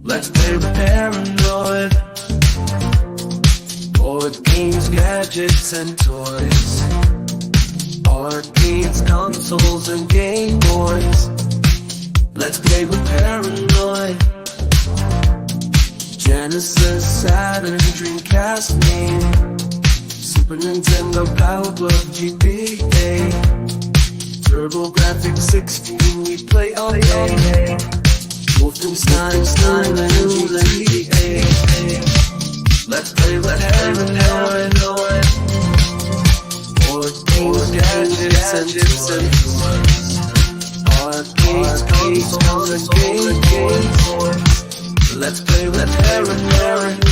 Let's play with paranoid. Board games, gadgets, and toys. Arcades, consoles, and Game Boys. Let's play with paranoid. Genesis, Saturn, Dreamcast, me. Super Nintendo, Power Glove, GBA. TurboGrafx 16, we play all day. Wolfenstein, Stein, and GTA. Let's play with paranoid. Board games, gadgets, and toys. Arcades, consoles, and Game Boys. Let's play with paranoid.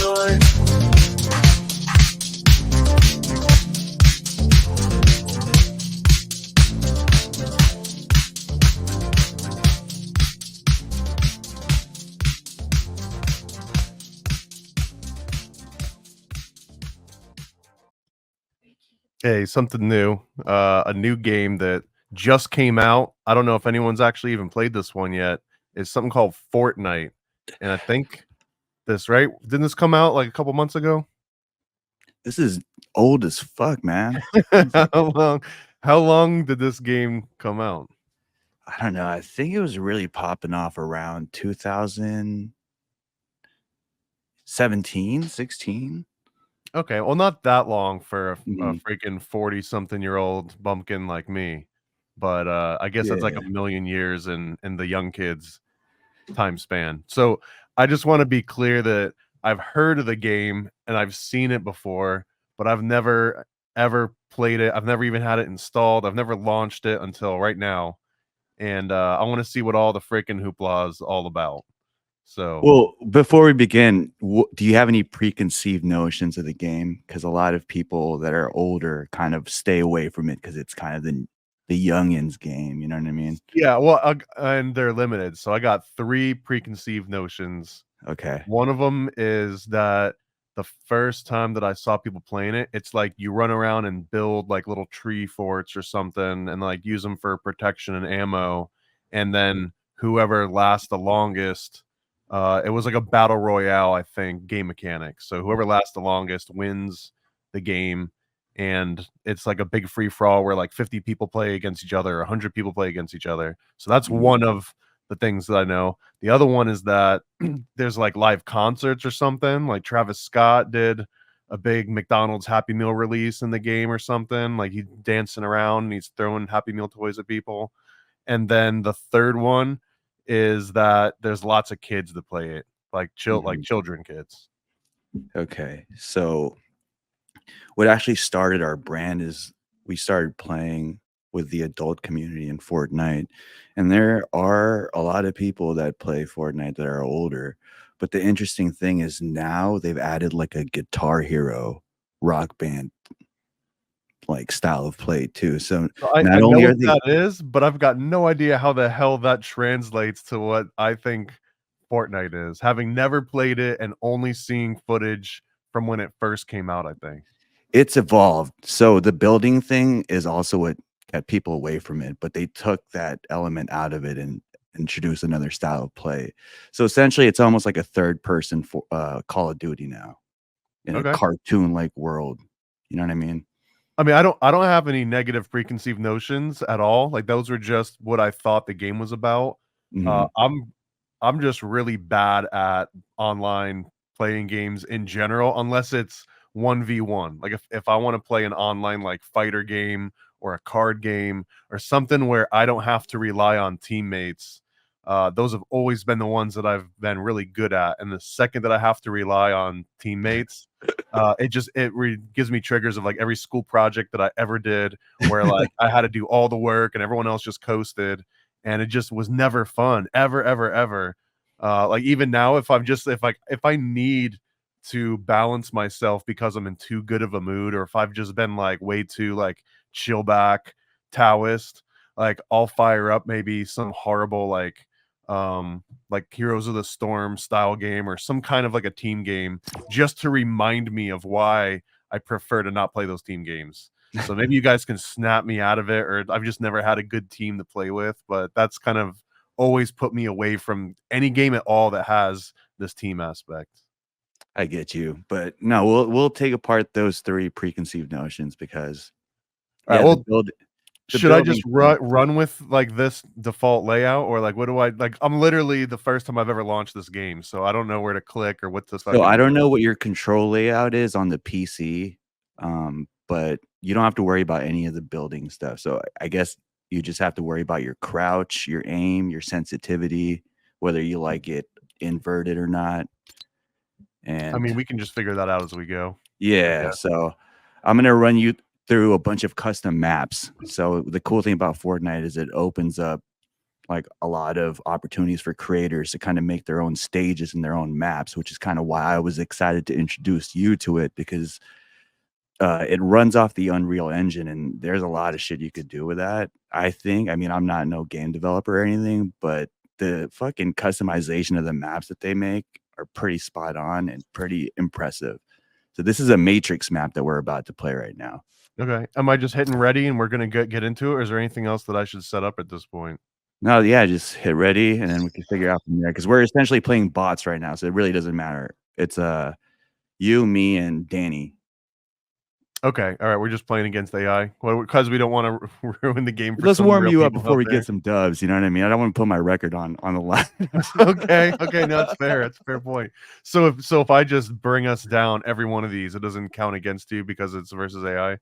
Hey, something new. A new game that just came out. I don't know if anyone's actually even played this one yet. It's something called Fortnite. And I think right? Didn't this come out like a couple months ago? This is old as fuck, man. How long did this game come out? I don't know. I think it was really popping off around 2017, 16. Okay, well, not that long for a Mhm. freaking 40-something-year-old bumpkin like me. But I guess that's like Yeah. a million years in the young kids' time span. So I just want to be clear that I've heard of the game and I've seen it before, but I've never ever played it. I've never even had it installed. I've never launched it until right now. And I want to see what all the freaking hoopla is all about. So, Well, before we begin, do you have any preconceived notions of the game? Because a lot of people that are older kind of stay away from it because it's kind of the youngins game. You know what I mean? yeah, well, and they're limited. So I got 3 preconceived notions. Okay. One of them is that the first time that I saw people playing it, it's like you run around and build like little tree forts or something and like use them for protection and ammo. And then whoever lasts the longest, it was like a battle royale, I think, game mechanic. So whoever lasts the longest wins the game. And it's like a big free for all where like 50 people play against each other, 100 people play against each other. So that's one of the things that I know. The other one is that there's like live concerts or something. Like Travis Scott did a big McDonald's Happy Meal release in the game or something. Like he's dancing around and he's throwing Happy Meal toys at people. And then the third one is that there's lots of kids that play it, like children kids. Okay. So what actually started our brand is we started playing with the adult community in Fortnite. And there are a lot of people that play Fortnite that are older. But the interesting thing is now they've added like a Guitar Hero rock band like style of play too. So I not know only are what they that is, but I've got no idea how the hell that translates to what I think Fortnite is, having never played it and only seeing footage from when it first came out, I think. it's evolved. So the building thing is also what kept people away from it, but they took that element out of it and introduced another style of play. So essentially it's almost like a third person for Call of Duty now in a Okay. cartoon like world. You know what I mean? I mean, I don't have any negative preconceived notions at all. Like those were just what I thought the game was about. Mhm. I'm just really bad at online playing games in general, unless it's 1v1. Like if I want to play an online like fighter game or a card game or something where I don't have to rely on teammates, those have always been the ones that I've been really good at. And the second that I have to rely on teammates, gives me triggers of like every school project that I ever did where like I had to do all the work and everyone else just coasted, and it just was never fun ever ever ever. Like even now, if I need to balance myself because I'm in too good of a mood, or if I've just been like way too like chill back Taoist, like I'll fire up maybe some horrible like Heroes of the Storm style game or some kind of like a team game just to remind me of why I prefer to not play those team games. So maybe you guys can snap me out of it, or I've just never had a good team to play with, but that's kind of always put me away from any game at all that has this team aspect. I get you, but no, we'll take apart those 3 preconceived notions because All right, yeah, well, the should I just building thing. run with like this default layout, or like what do I like? I'm literally the first time I've ever launched this game, so I don't know where to click or what to So I fucking. don't know what your control layout is on the PC, but you don't have to worry about any of the building stuff. So I guess you just have to worry about your crouch, your aim, your sensitivity, whether you like it inverted or not. I mean, And we can just figure that out as we go. yeah, guess. so I'm gonna run you through a bunch of custom maps. So the cool thing about Fortnite is it opens up like a lot of opportunities for creators to kind of make their own stages and their own maps, which is kind of why I was excited to introduce you to it because it runs off the Unreal Engine and there's a lot of shit you could do with that. I think. I mean, I'm not no game developer or anything, but the fucking customization of the maps that they make are pretty spot on and pretty impressive. So this is a Matrix map that we're about to play right now. Okay, am I just hitting ready and we're gonna get into it, or is there anything else that I should set up at this point? No, yeah, just hit ready and then we can figure out from there because we're essentially playing bots right now, so it really doesn't matter. It's you, me, and Danny. Okay, all right, we're just playing against AI. Well, because we don't want to ruin the game for Let's some warm real you up people before out we there. get some dubs. You know what I mean? I don't want to put my record on the line. Okay, no, that's fair. That's a fair point. So if I just bring us down every one of these, it doesn't count against you because it's versus AI.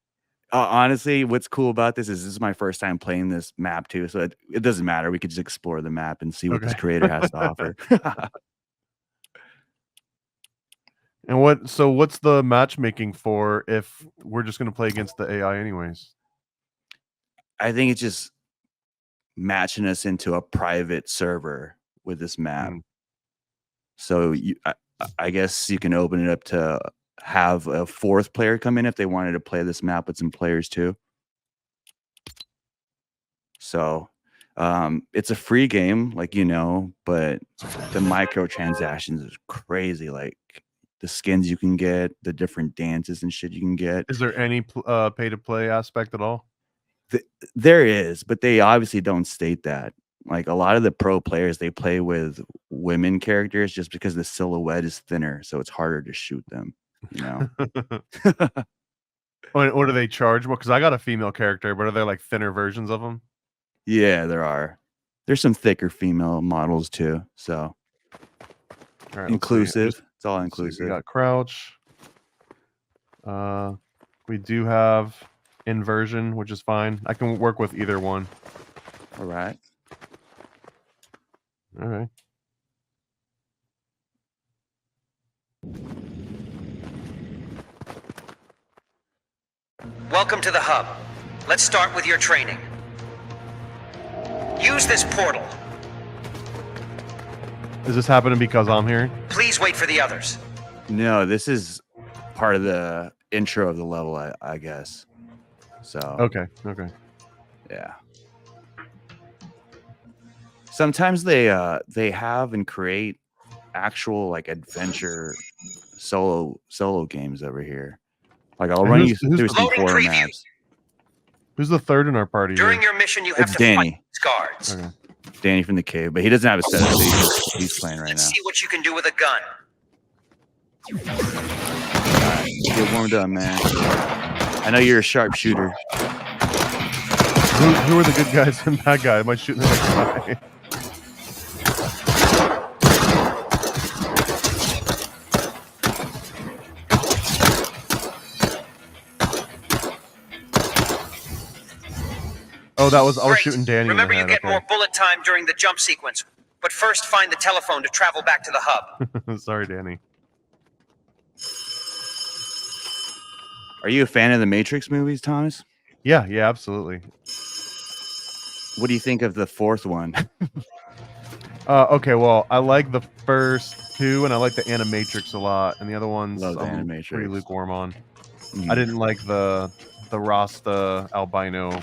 Honestly, what's cool about this is my first time playing this map too, so it doesn't matter. We could just explore the map and see what this Okay. creator has to offer. And what's the matchmaking for if we're just gonna play against the AI anyways? I think it's just matching us into a private server with this map. Mm. So I guess you can open it up to have a 4th player come in if they wanted to play this map with some players too. So it's a free game, like but the microtransactions is crazy. Like the skins you can get, the different dances and shit you can get. Is there any pay to play aspect at all? There is, but they obviously don't state that. Like a lot of the pro players, they play with women characters just because the silhouette is thinner, so it's harder to shoot them. Or do they charge more? Because I got a female character, but are there like thinner versions of them? Yeah, there are. There's some thicker female models too. So All right, inclusive. It's all we inclusive. got crouch. We do have inversion, which is fine. I can work with either one. All right. All right. Welcome to the hub. Let's start with your training. Use this portal. Is this happening because I'm here? Please wait for the others. No, this is part of the intro of the level, I guess. So Okay. yeah. Sometimes they have and create actual like adventure solo games over here. Like I'll run you through some Loading 4 preview. maps. Who's the third in our party During here? your mission, you have It's to Danny. fight these guards. Okay. Danny from the cave, but he doesn't have a setup. So he's playing right Let's now. see what you can do with a gun. All right, get warmed up, man. I know you're a sharpshooter. Who are the good guys and bad guy? Am I shooting the next guy? Oh, I was Great. shooting Danny. Remember, in the you head. get more bullet time during the jump sequence. But first, find the telephone to travel back to the hub. Okay. Sorry, Danny. Are you a fan of the Matrix movies, Thomas? Yeah, absolutely. What do you think of the 4th one? Okay, well, I like the first 2, and I like the Animatrix a lot, and the other ones Love the I'm Animatrix. pretty lukewarm on. Mhm. I didn't like the Rasta albino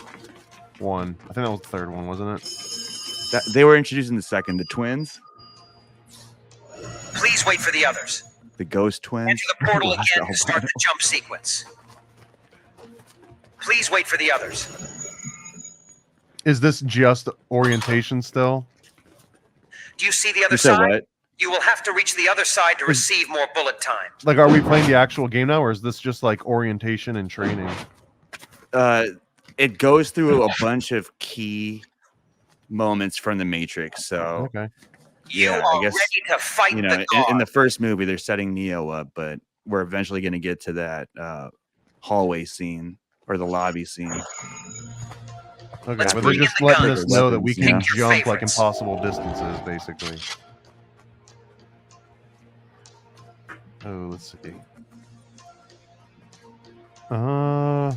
one. I think that was the 3rd one, wasn't it? They were introduced in the 2nd. The twins, Please wait for the others. the ghost twins. Enter the portal Lost again to start albino. the jump sequence. Please wait for the others. Is this just orientation still? Do you see the other You said side? what? You will have to reach the other side to receive more bullet time. Like, are we playing the actual game now, or is this just like orientation and training? It goes through a bunch of key moments from the Matrix. So Okay. You yeah, are I guess ready to fight you know the in guard. the first movie they're setting Neo up, but we're eventually going to get to that hallway scene or the lobby scene. Okay, Let's but they're bring in just the letting guns. us know that we Weapons, can yeah. Pick your jump like favorites. impossible distances, basically. Oh, let's see. I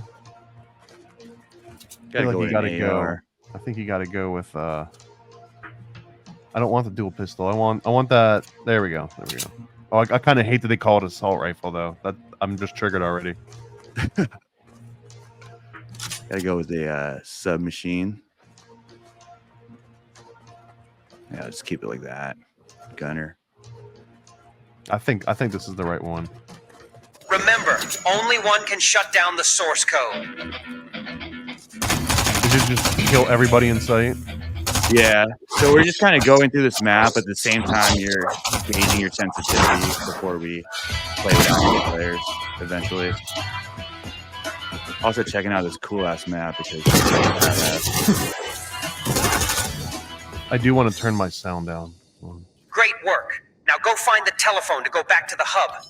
feel like you with gotta an go. AR. I think you gotta go with. I don't want the dual pistol. I want that. There we go. There we go. Oh, I kind of hate that they call it assault rifle though. That I'm just triggered already. Gotta go with the submachine. Yeah, just keep it like that. Gunner. I think this is the right one. Remember, only one can shut down the source code. Did you just kill everybody in sight? Yeah. So we're just kind of going through this map at the same time you're gauging your sensitivity before we play with other players eventually. Also checking out this cool ass map because I do want to turn my sound down. Great work. Now go find the telephone to go back to the hub.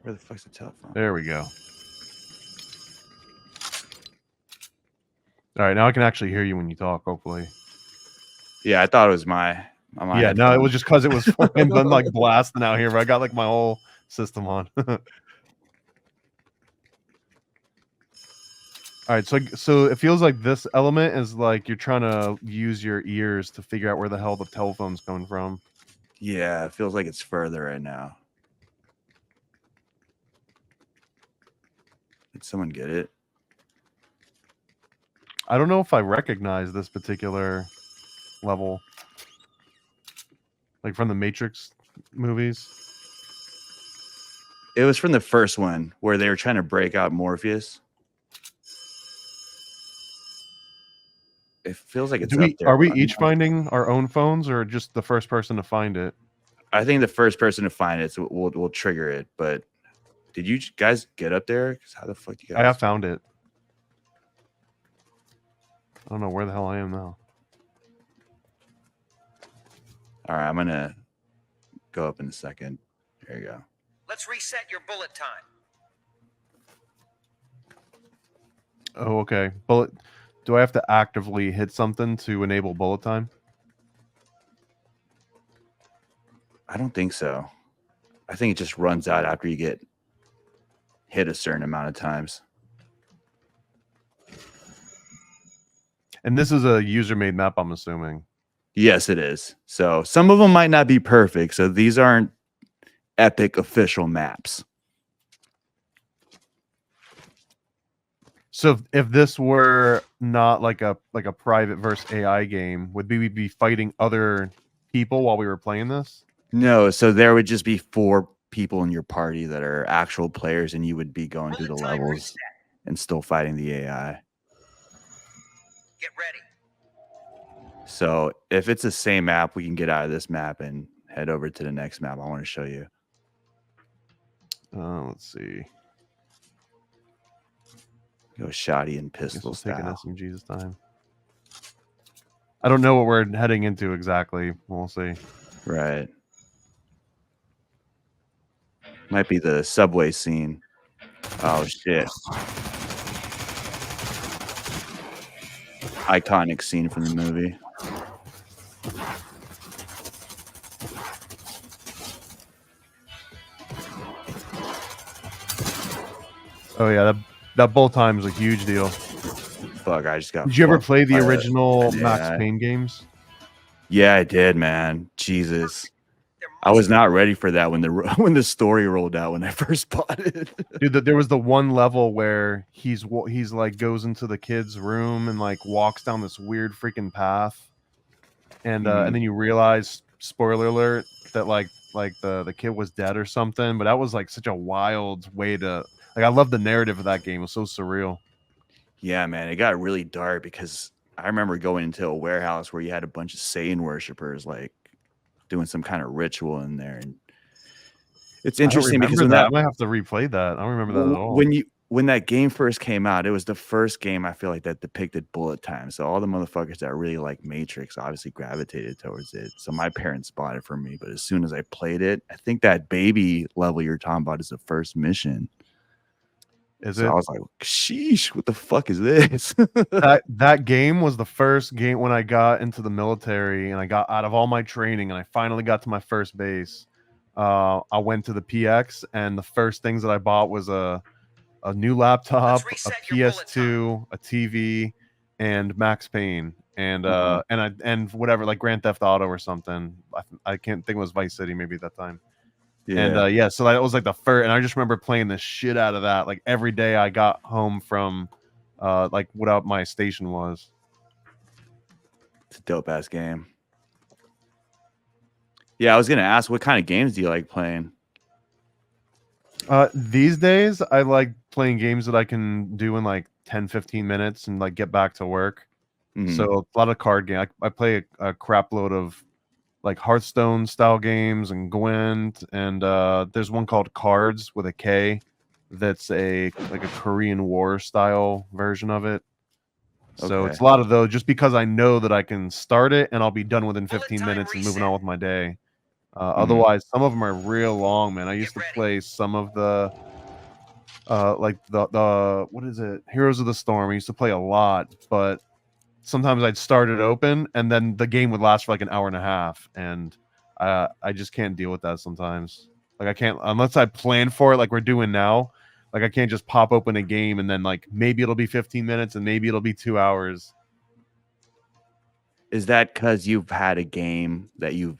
where the fuck's the telephone? There we go. All right, now I can actually hear you when you talk. Hopefully. Yeah, I thought it was my Yeah, no, it was just because it was fucking done like blasting out here. But I got like my whole system on. All right, so it feels like this element is like you're trying to use your ears to figure out where the hell the telephone's coming from. Yeah, it feels like it's further right now. Did someone get it? I don't know if I recognize this particular level, like from the Matrix movies. It was from the first one where they were trying to break out Morpheus. It feels like it's up there. Are we each finding our own phones, or just the first person to find it? I think the first person to find it will trigger it. But did you guys get up there? Because how the fuck do you guys? I have found it. I don't know where the hell I am now. All right, I'm gonna go up in a second. There you go. Let's reset your bullet time. Oh, okay. Bullet. Do I have to actively hit something to enable bullet time? I don't think so. I think it just runs out after you get hit a certain amount of times. And this is a user-made map, I'm assuming. Yes, it is. So some of them might not be perfect. So these aren't epic official maps. So if this were not like a private versus AI game, would we be fighting other people while we were playing this? No, so there would just be 4 people in your party that are actual players, and you would be going through the Bullet time levels reset. and still fighting the AI. Get ready. So if it's the same map, we can get out of this map and head over to the next map I want to show you. Let's see. Go shotty and Guess pistol we'll take an style. SMG this time. I don't know what we're heading into exactly. We'll see. Right. Might be the subway scene. Oh shit. Iconic scene from the movie. Oh yeah, that bullet time is a huge deal. Fuck, I just got. Did you ever fucked play the by original an Max AI. Payne games? Yeah, I did, man. Jesus. There I was must not ready for that when the story rolled out when I first bought it. Dude, there was the one level where he's like goes into the kid's room and like walks down this weird freaking path, and and then you realize, spoiler alert, that like the kid was dead or something. But that was like such a wild way to like. I love the narrative of that game. It was so surreal. Yeah, man, it got really dark because I remember going into a warehouse where you had a bunch of Satan worshipers like doing some kind of ritual in there, and it's I don't interesting because remember that. I might have to replay that. I don't remember that at all. when that game first came out, it was the first game I feel like that depicted bullet time. So all the motherfuckers that really like Matrix obviously gravitated towards it. So my parents bought it for me, but as soon as I played it, I think that baby level you're talking about is the first mission. Is So it? I was like, sheesh, what the fuck is this? That game was the first game when I got into the military and I got out of all my training and I finally got to my first base. I went to the PX and the first things that I bought was a new laptop, a reset your bullet PS2, a TV, and Max Payne, and Uh-huh. and whatever like Grand Theft Auto or something. I can't think it was Vice City maybe at that time. And Yeah. yeah, so that was like the first, and I just remember playing the shit out of that like every day I got home from like what my station was. It's a dope ass game. Yeah, I was gonna ask, what kind of games do you like playing? These days I like playing games that I can do in like 10-15 minutes and like get back to work. Mhm. So a lot of card game. I play a crap load of like Hearthstone style games and Gwent, and there's one called Cards with a K that's a Korean War style version of it. So it's a Okay. lot of those just because I know that I can start it and I'll be done within Bullet 15 time minutes and moving reset. on with my day. Mhm. Otherwise, some of them are real long, man. I used to ready. play some of the like the what is it? Heroes of the Storm. I used to play a lot, but sometimes I'd start it open and then the game would last for like an hour and a half, and I just can't deal with that sometimes. Like I can't unless I plan for it like we're doing now. Like I can't just pop open a game and then like maybe it'll be 15 minutes and maybe it'll be 2 hours. Is that because you've had a game that you've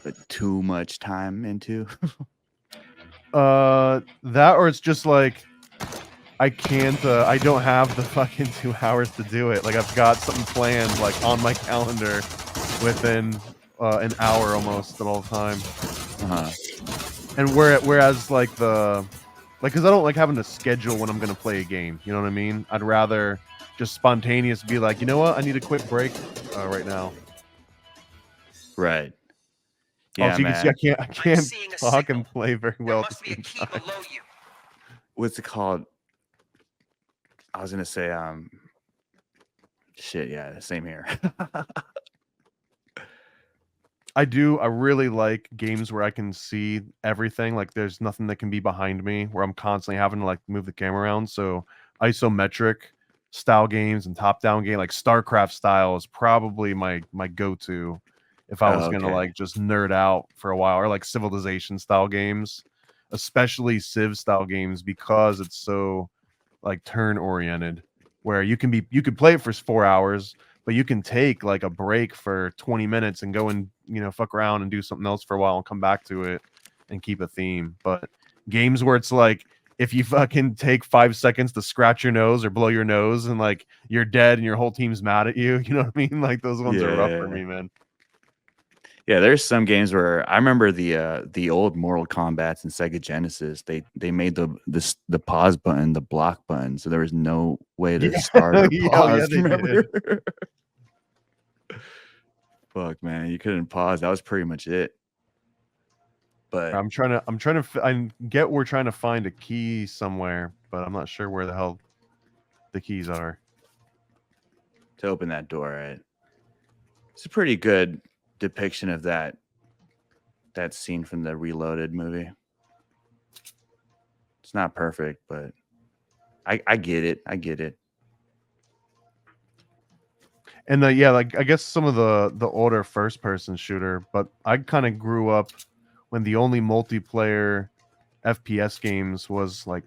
put too much time into? That or it's just like I can't I don't have the fucking 2 hours to do it. Like I've got something planned like on my calendar within an hour almost at all time. Uh-huh. And whereas like because I don't like having to schedule when I'm gonna play a game. You know what I mean? I'd rather just spontaneous be like, you know what? I need a quick break right now. Right. Oh, Yeah, so you can see man. I can't seeing a talk and signal. play very There well at the must be a same key time. below you. What's it called? I was gonna say, shit, yeah, same here. I really like games where I can see everything. Like there's nothing that can be behind me where I'm constantly having to like move the camera around. So isometric style games and top down game like StarCraft style is probably my go-to if I was Oh, gonna okay. like just nerd out for a while, or like Civilization style games, especially Civ style games because it's so like turn oriented where you could play it for 4 hours, but you can take like a break for 20 minutes and go and fuck around and do something else for a while and come back to it and keep a theme. But games where it's like if you fucking take 5 seconds to scratch your nose or blow your nose and like you're dead and your whole team's mad at you, you know what I mean? Like those ones are rough for Yeah. me, man. Yeah, there's some games where I remember the old Mortal Kombats and Sega Genesis. They made the pause button the block button, so there was no way to Yeah. start or Yeah, pause. they Remember? did. Fuck, man, you couldn't pause. That was pretty much it. But I get we're trying to find a key somewhere, but I'm not sure where the hell the keys are. to open that door, right? It's a pretty good depiction of that scene from the Reloaded movie. It's not perfect, but I get it. I get it. And yeah, like I guess some of the older first person shooter, but I kind of grew up when the only multiplayer FPS games was like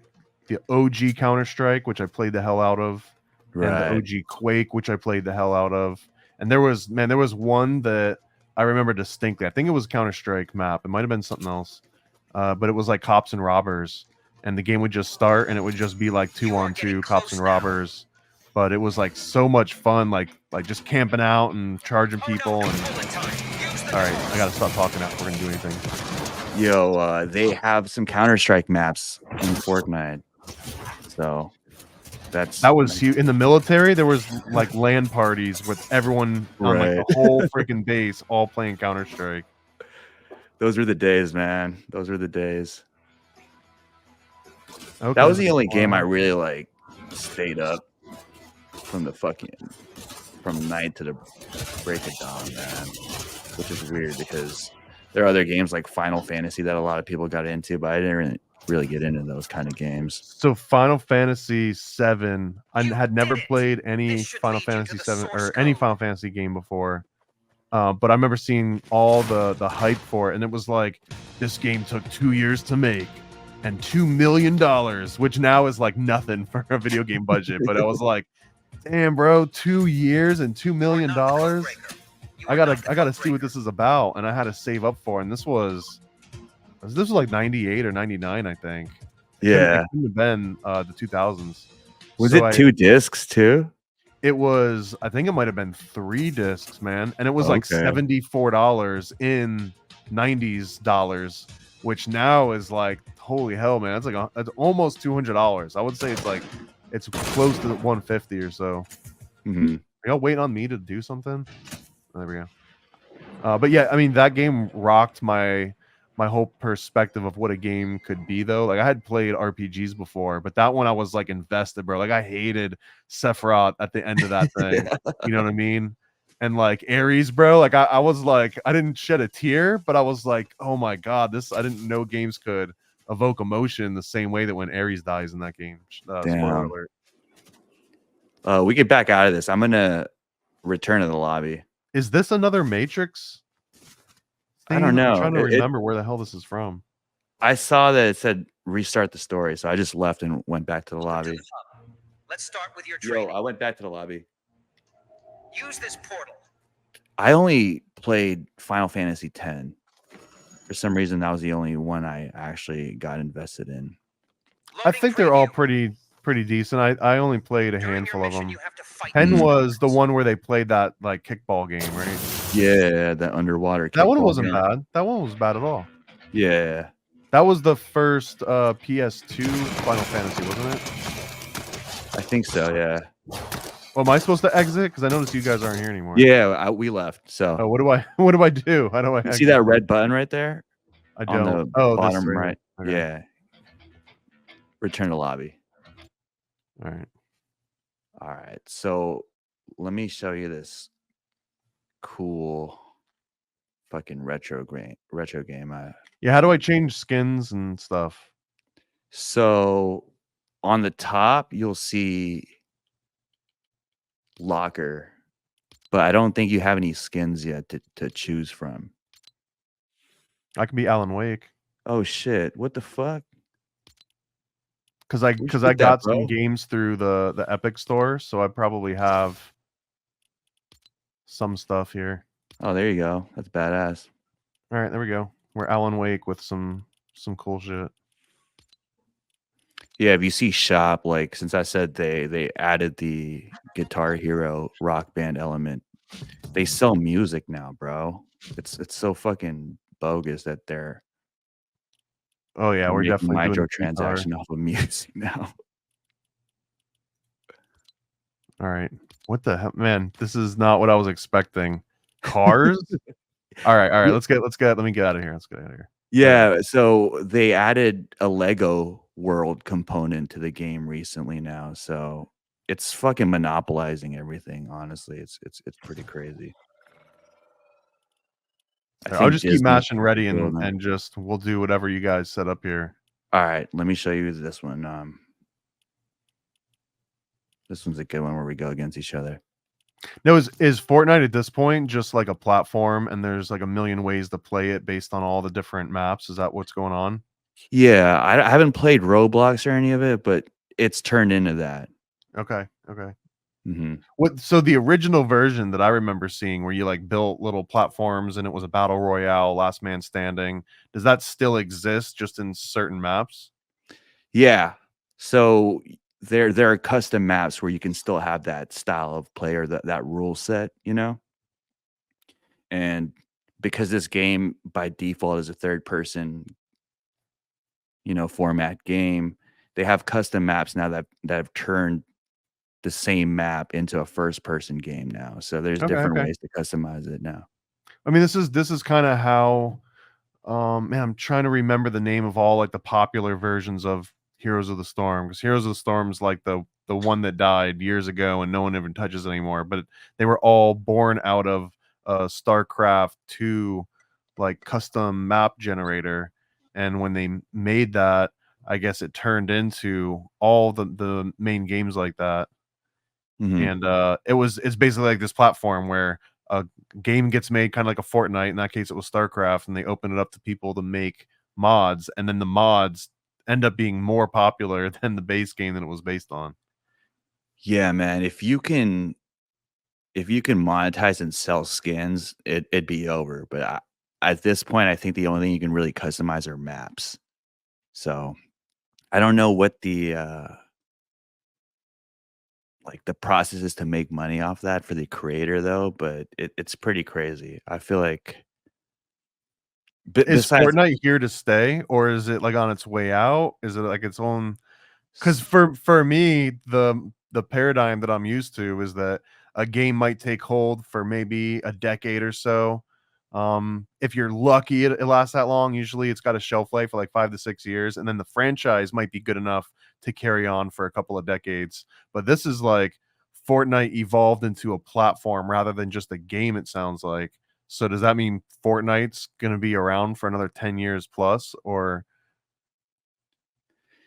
the OG Counter-Strike, which I played the hell out of, and the Right. OG Quake, which I played the hell out of. And there was one that I remember distinctly. I think it was Counter-Strike map. It might have been something else. But it was like cops and robbers, and the game would just start and it would just be like 2-on-2 cops and robbers. But it was like so much fun, like just camping out and charging people. And all right, I gotta stop talking now if we're gonna do anything. Yo, they have some Counter-Strike maps in Fortnite. So That's That was nice. huge. In the military, there was like LAN parties with everyone on like the Right. whole freaking base all playing Counter-Strike. Those were the days, man. Those were the days. Okay, That was this the is only game I fun. really like stayed up from night to the break of dawn, man. Which is weird because there are other games like Final Fantasy that a lot of people got into, but I didn't really get into those kind of games. So Final Fantasy 7, I You had never did it! played any This should Final lead you to Fantasy the 7 source or any code. Final Fantasy game before. But I remember seeing all the hype for it, and it was like, this game took 2 years to make and $2 million, which now is like nothing for a video game budget. But I was like, damn, bro, 2 years and $2 You are million. not the code breaker. You I are gotta not the I gotta code see what breaker. this is about, and I had to save up for it. And this was like 98 or 99, I think. Yeah. It couldn't have been the 2000s. Was So it 2 discs too? it was, I think it might have been 3 discs, man. And it was like Okay. $74 in 90s dollars, which now is like, holy hell, man. That's almost $200. I would say it's close to 150 or so. Mhm. Are y'all waiting on me to do something? There we go. But yeah, I mean, that game rocked my whole perspective of what a game could be, though. Like, I had played RPGs before, but that one I was like invested, bro. Like, I hated Sephiroth at the end of that thing. You know what I mean? And like Ares, bro. Like, I was like, I didn't shed a tear, but I was like, oh my god, I didn't know games could evoke emotion the same way that when Ares dies in that game. Spoiler Damn. alert. We get back out of this. I'm gonna return to the lobby. Is this another Matrix I don't theme? I'm know. trying to remember where the hell this is from. I saw that it said restart the story, so I just left and went back to the Welcome to lobby. the hub. Let's start with your Yo, training. I went back to the lobby. Use this portal. I only played Final Fantasy X. For some reason, that was the only one I actually got invested in. I Loading think they're all preview. pretty decent. I only played a During your handful of mission, them. you have to fight 10 Mhm. was the one where they played that like kickball game, right? Yeah, the underwater That one kickball wasn't game. bad. That one was bad at all. Yeah. That was the first PS2 Final Fantasy, wasn't it? I think so, yeah. Well, am I supposed to exit? Because I noticed you guys aren't here anymore. Yeah, we left. So Oh, what do I what do I do? How do I you exit? see that red button right there? I On don't. the Oh, this bottom right right. here. Okay. Yeah. Return to lobby. All right. All right. So let me show you this cool fucking retro game. Yeah, how do I change skins and stuff? So on the top, you'll see locker, but I don't think you have any skins yet to choose from. I can be Alan Wake. Oh shit! What the fuck? Because We should I get that, got some bro. games through the Epic store, so I probably have some stuff here. Oh, there you go. That's badass. All right, there we go. We're Alan Wake with some cool shit. Yeah, if you see shop, like since I said they added the Guitar Hero Rock Band element, they sell music now, bro. It's so fucking bogus that they're Oh yeah, we're making definitely doing the guitar. microtransaction off of music now. All right. What the hell, man? This is not what I was expecting. Cars? All right. Let me get out of here. Let's get out of here. Yeah, so they added a Lego world component to the game recently now, so it's fucking monopolizing everything. Honestly, it's pretty crazy. I'll just keep Disney's mashing ready doing that. and just we'll do whatever you guys set up here. All right, let me show you this one. This one's a good one where we go against each other. No, is Fortnite at this point just like a platform and there's like a million ways to play it based on all the different maps? Is that what's going on? Yeah, I haven't played Roblox or any of it, but it's turned into that. Okay. Mm-hmm. So the original version that I remember seeing where you like built little platforms and it was a battle royale, last man standing, does that still exist just in certain maps? Yeah. So there are custom maps where you can still have that style of player, that rule set, you know? And because this game by default is a third person, format game, they have custom maps now that have turned the same map into a first person game now. So there's different Okay. ways to customize it now. I mean, this is kind of how. Man, I'm trying to remember the name of all like the popular versions of Heroes of the Storm, because Heroes of the Storm is like the one that died years ago and no one even touches anymore. But they were all born out of StarCraft 2 like custom map generator, and when they made that, I guess it turned into all the main games like that. Mhm. And it's basically like this platform where a game gets made, kind of like a Fortnite. In that case, it was StarCraft, and they open it up to people to make mods, and then the mods end up being more popular than the base game that it was based on. Yeah, man. If you can monetize and sell skins, it'd be over. But at this point, I think the only thing you can really customize are maps. So I don't know what the like the process is to make money off that for the creator though, but it's pretty crazy. I feel like Is besides Fortnite here to stay, or is it like on its way out? Is it like its own? Because s- for me, the paradigm that I'm used to is that a game might take hold for maybe a decade or so. If you're lucky, it lasts that long. Usually, it's got a shelf life for like 5 to 6 years, and then the franchise might be good enough to carry on for a couple of decades. But this is like Fortnite evolved into a platform rather than just a game. It sounds like. So does that mean Fortnite's going to be around for another 10 years plus, or?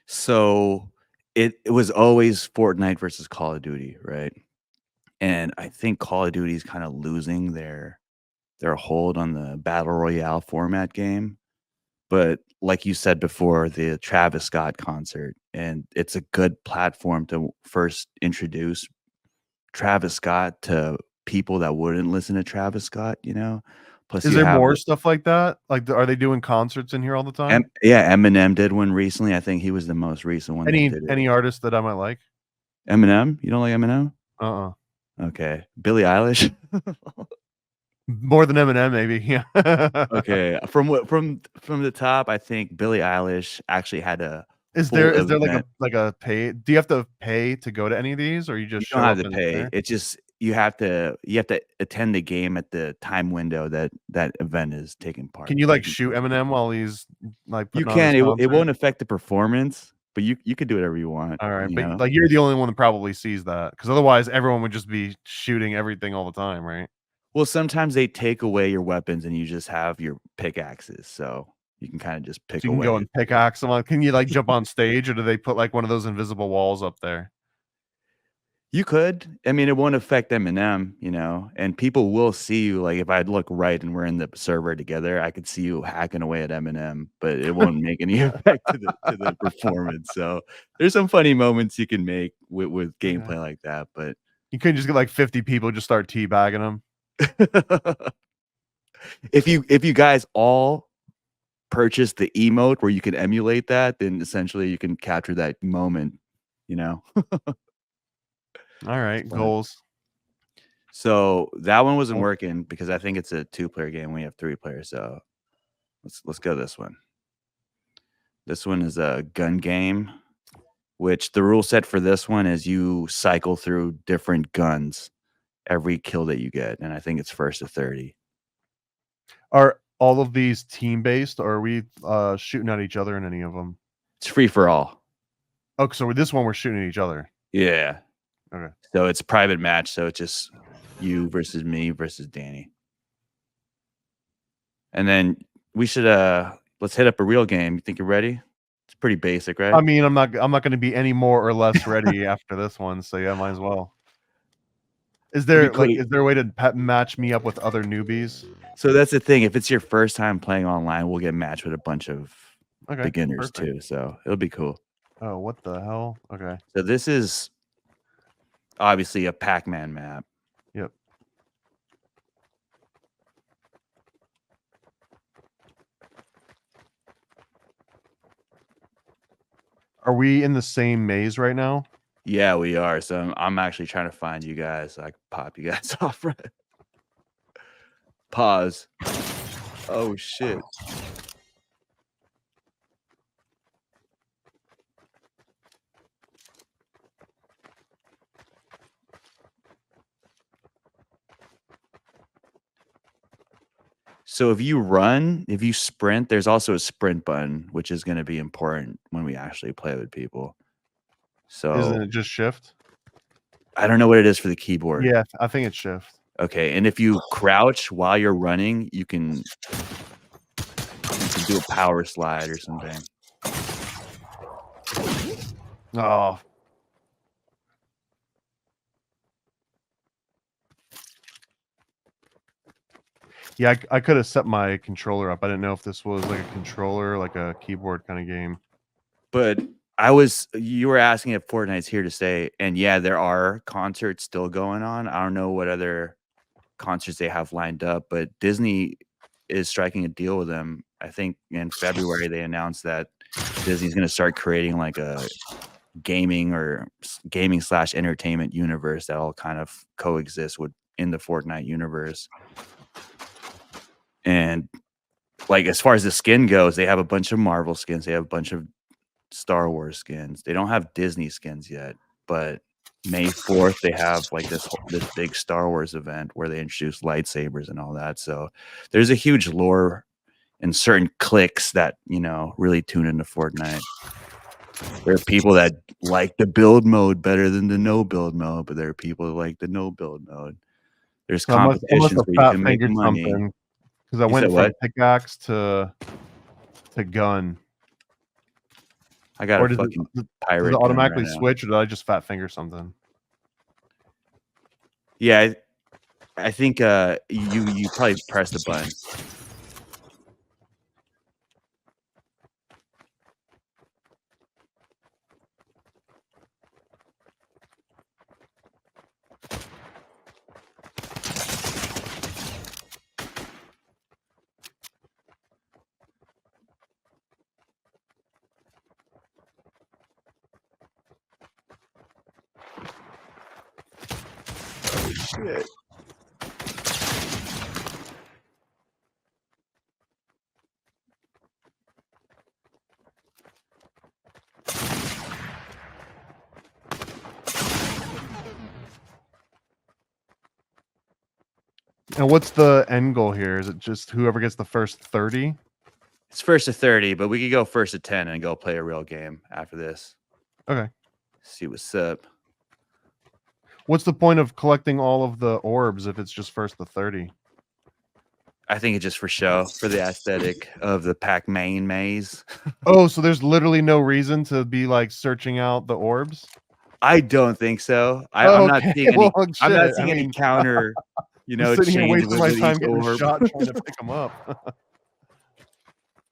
so it was always Fortnite versus Call of Duty, right? And I think Call of Duty is kind of losing their hold on the battle royale format game. But like you said before, the Travis Scott concert, and it's a good platform to first introduce Travis Scott to people that wouldn't listen to Travis Scott, you know? Plus Is you there have more stuff like that? Like, are they doing concerts in here all the time? Yeah, Eminem did one recently. I think he was the most recent one that did it. Any artist that I might like? Eminem? You don't like Eminem? Uh-uh. Okay. Billie Eilish? More than Eminem, maybe. Yeah. Okay. From the top, I think Billie Eilish actually had a full Is there event. like a pay? Do you have to pay to go to any of these, or you You just don't show have up to and it's pay. there? It's just you have to attend the game at the time window that event is taking Can part you like taking shoot place. Eminem while he's like You putting on his can. It concert? won't affect the performance, but you could do whatever you want, All right, you but know? like you're the only one that probably sees that, because otherwise everyone would just be shooting everything all the time, right? Well, sometimes they take away your weapons and you just have your pickaxes, so you can kinda just pick So you can go away. and pickaxe someone. Can you like jump on stage, or do they put like one of those invisible walls up there? You could. I mean, it won't affect Eminem, you know, and people will see you, like, if I look right and we're in the server together, I could see you hacking away at Eminem, but it won't make any effect to the performance, so there's some funny moments you can make with Okay. gameplay like that, but You couldn't just get like 50 people just start teabagging them. if you guys all purchase the emote where you can emulate that, then essentially you can capture that moment, you know? All right, But goals. so that one wasn't Oh, working because I think it's a two-player game. We have three players, so let's go this one. This one is a gun game, which the rule set for this one is you cycle through different guns every kill that you get, and I think it's first to 30. are all of these team based, or are we shooting at each other in any of them? It's free for all. Oh, so with this one we're shooting at each other. Yeah. Okay. So it's a private match, so it's just you versus me versus Danny. And then we should let's hit up a real game. You think you're ready? It's pretty basic, right? I mean, I'm not going to be any more or less ready after this one, so yeah, might as well. It'd be cool. Is there a way to match me up with other newbies? So that's the thing. If it's your first time playing online, we'll get matched with a bunch of Okay, beginners perfect. too. So it'll be cool. Oh, what the hell? Okay. So this is obviously a Pac-Man map. Yep. Are we in the same maze right now? Yeah, we are. So I'm actually trying to find you guys so I can pop you guys off. Right. Pause. Oh shit. So if you sprint, there's also a sprint button, which is going to be important when we actually play with people. So Isn't it just shift? I don't know what it is for the keyboard. Yeah, I think it's shift. Okay, and if you crouch while you're running, you can do a power slide or something. Oh. Yeah, I could have set my controller up. I didn't know if this was like a controller, like a keyboard kind of game. But you were asking if Fortnite's here to stay, and yeah, there are concerts still going on. I don't know what other concerts they have lined up, but Disney is striking a deal with them. I think in February they announced that Disney's going to start creating like a gaming / entertainment universe that all kind of coexist in the Fortnite universe. And like as far as the skin goes, they have a bunch of Marvel skins, they have a bunch of Star Wars skins. They don't have Disney skins yet, but May 4th they have like this big Star Wars event where they introduce lightsabers and all that. So there's a huge lore and certain cliques that, really tune into Fortnite. There are people that like the build mode better than the no build mode, but there are people that like the no build mode. There's So I must competitions have where you fat can make fingered money. something because I You went said from what? pickaxe to gun. I got Or a fucking does pirate it gun automatically right now. switch, or did I just fat finger something? Yeah, I think you probably pressed a button. Oh shit. And what's the end goal here? Is it just whoever gets the first 30? It's first to 30, but we could go first to 10 and go play a real game after this. Okay. See what's up. What's the point of collecting all of the orbs if it's just first to 30? I think it's just for show, for the aesthetic of the Pac-Man maze. Oh, so there's literally no reason to be like searching out the orbs? I don't think so. I'm Oh, not okay. seeing any. Well, I'm not shit. seeing I any mean, counter. I'm sitting here Chains wasting my with time each getting orb. shot trying to pick them up.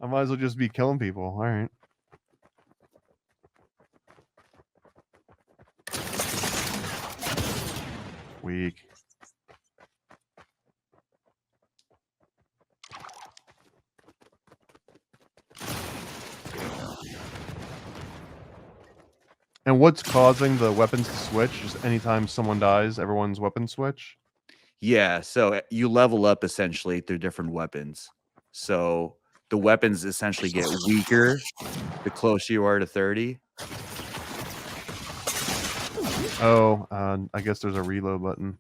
I might as well just be killing people. All right. Weak. And what's causing the weapons to switch? Just anytime someone dies, everyone's weapons switch? Yeah, so you level up essentially through different weapons. So the weapons essentially get weaker the closer you are to 30. Oh, I guess there's a reload button.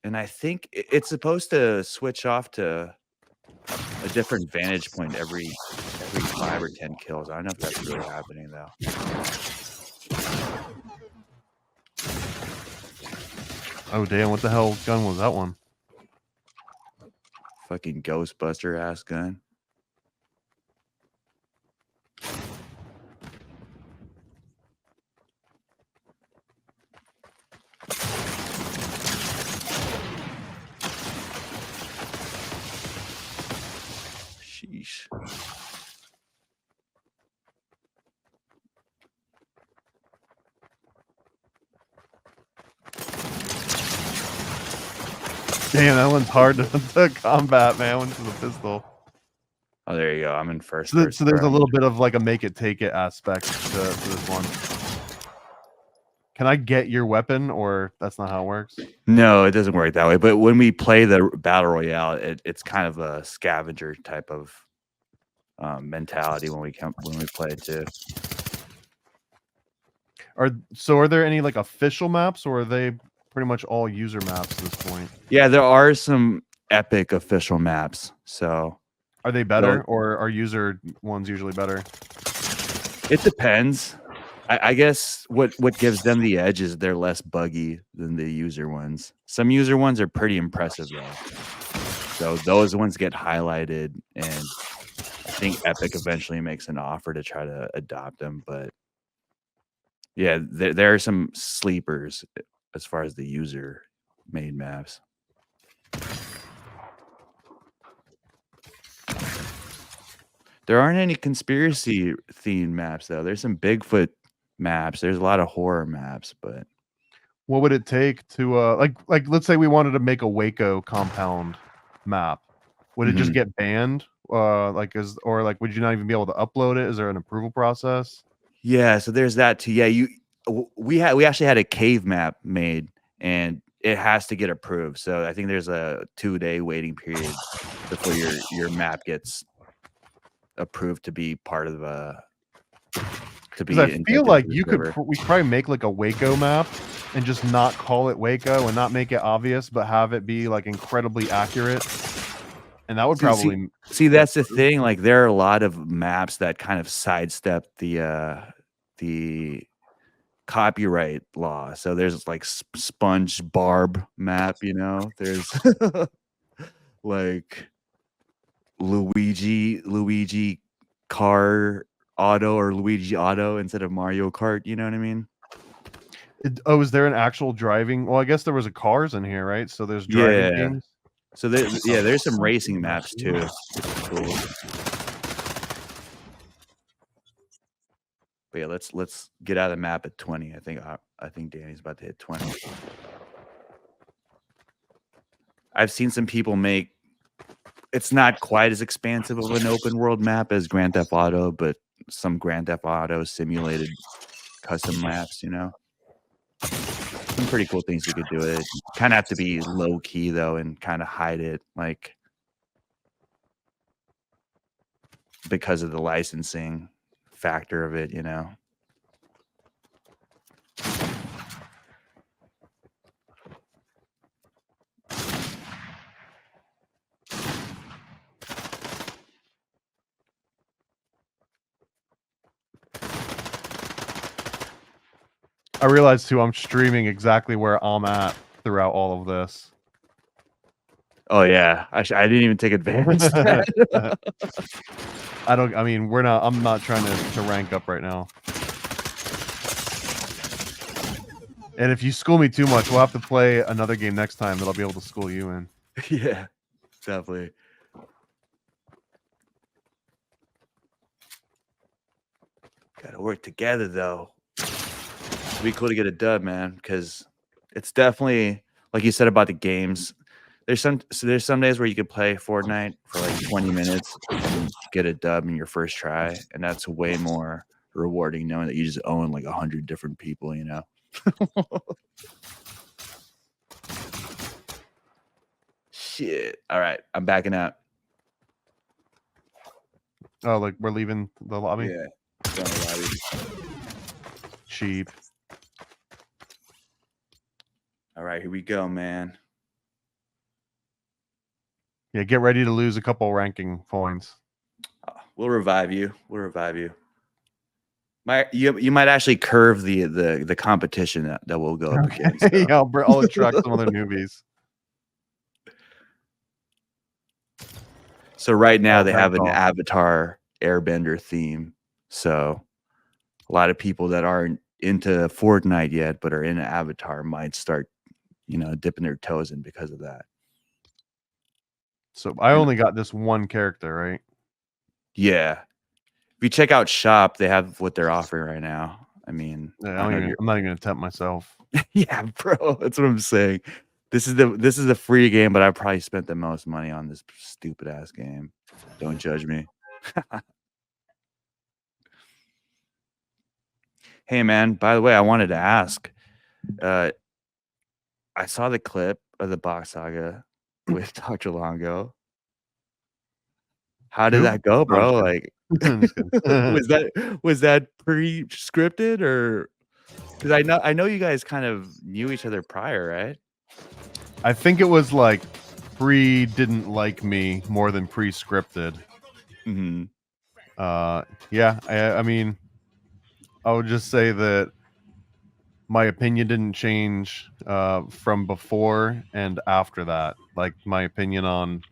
And I think it's supposed to switch off to a different vantage point every 5 or 10 kills. I don't know if that's really happening though. Oh, damn. What the hell gun was that one? Fucking Ghostbuster ass gun. Sheesh. Damn, that one's hard to combat, man. One's with a pistol. Oh, there you go. I'm in first. So there's a little bit of like a make it take it aspect to this one. Can I get your weapon, or that's not how it works? No, it doesn't work that way. But when we play the battle royale, it's kind of a scavenger type of mentality when we play it too. Are there any like official maps, or are they pretty much all user maps at this point? Yeah, there are some Epic official maps. So Are they better, or are user ones usually better? it depends. I guess what gives them the edge is they're less buggy than the user ones. Some user ones are pretty impressive though. So those ones get highlighted, and I think Epic eventually makes an offer to try to adopt them. But yeah, there are some sleepers as far as the user made maps. There aren't any conspiracy themed maps though. There's some Bigfoot maps. There's a lot of horror maps, but What would it take to like let's say we wanted to make a Waco compound map. Would it just get banned? Like or like would you not even be able to upload it? Is there an approval process? yeah, so there's that too. Yeah, we actually had a cave map made, and it has to get approved. So I think there's a 2-day waiting period before your map gets approved to be part of to be. Because I feel like we could probably make like a Waco map and just not call it Waco and not make it obvious, but have it be like incredibly accurate. And that would probably see that's the thing. Like there are a lot of maps that kind of sidestep the copyright law. So there's like Sponge Barb map, you know. There's like Luigi Car Auto or Luigi Auto instead of Mario Kart. You know what I mean? Is there an actual driving? Well, I guess there was a cars in here, right? So there's driving games. So there's some racing maps too. Which is cool. But yeah, let's get out of the map at 20. I think Danny's about to hit 20. I've seen some people make. It's not quite as expansive of an open world map as Grand Theft Auto, but some Grand Theft Auto simulated custom maps. You know, some pretty cool things you could do with it. Kind of have to be low key though, and kind of hide it, like because of the licensing factor of it, you know. I realized too I'm streaming exactly where I'm at throughout all of this. Oh yeah, I didn't even take advantage of that. I mean, I'm not trying to rank up right now. And if you school me too much, we'll have to play another game next time that I'll be able to school you in. Yeah, definitely. Gotta work together though. It'd be cool to get a dub, man, because it's definitely like you said about the games. There's some days where you could play Fortnite for like 20 minutes and get a dub in your first try, and that's way more rewarding knowing that you just own like 100 different people, you know. Shit. All right, I'm backing out. Oh, like we're leaving the lobby? Yeah. Going to lobby. Cheap. All right, here we go, man. Yeah, get ready to lose a couple ranking points. We'll revive you. We'll revive you. You might actually curve the competition that we'll go up against. Yeah, I'll attract some other newbies. So right now they have an Avatar Airbender theme. So a lot of people that aren't into Fortnite yet but are into Avatar might start, you know, dipping their toes in because of that. So I only got this one character, right? Yeah. If you check out Shop, they have what they're offering right now. I mean, Yeah, I'm not even gonna tempt myself. Yeah, bro, that's what I'm saying. This is a free game, but I probably spent the most money on this stupid ass game. Don't judge me. Hey man, by the way, I wanted to ask. I saw the clip of the box saga with Dr. Longo. How did that go, bro? Like, was that pre-scripted, or because I know you guys kind of knew each other prior, right? I think it was like pre didn't like me more than pre-scripted. Mm-hmm. Yeah, I mean, I would just say that my opinion didn't change from before and after that. Like my opinion on